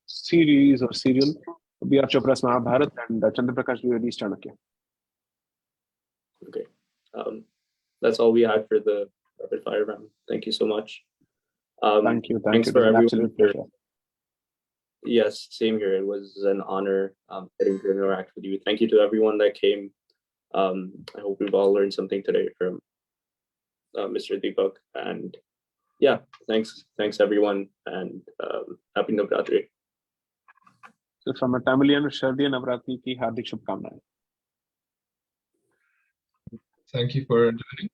series or serial. B.R. Chopra's Mahabharat and Chandra Prakash Dwivedi's Chanakya. Okay. That's all we had for the rapid fire round. Thank you so much. Thank you. Thanks for everyone. Yes, same here. It was an honor getting to interact with you. Thank you to everyone that came. I hope we've all learned something today from Mr. Deepak. And yeah, thanks everyone, and happy Navratri. So from a Tamilian, Shardiya Navratri ki hardik shubhkamnaएं. Thank you for joining.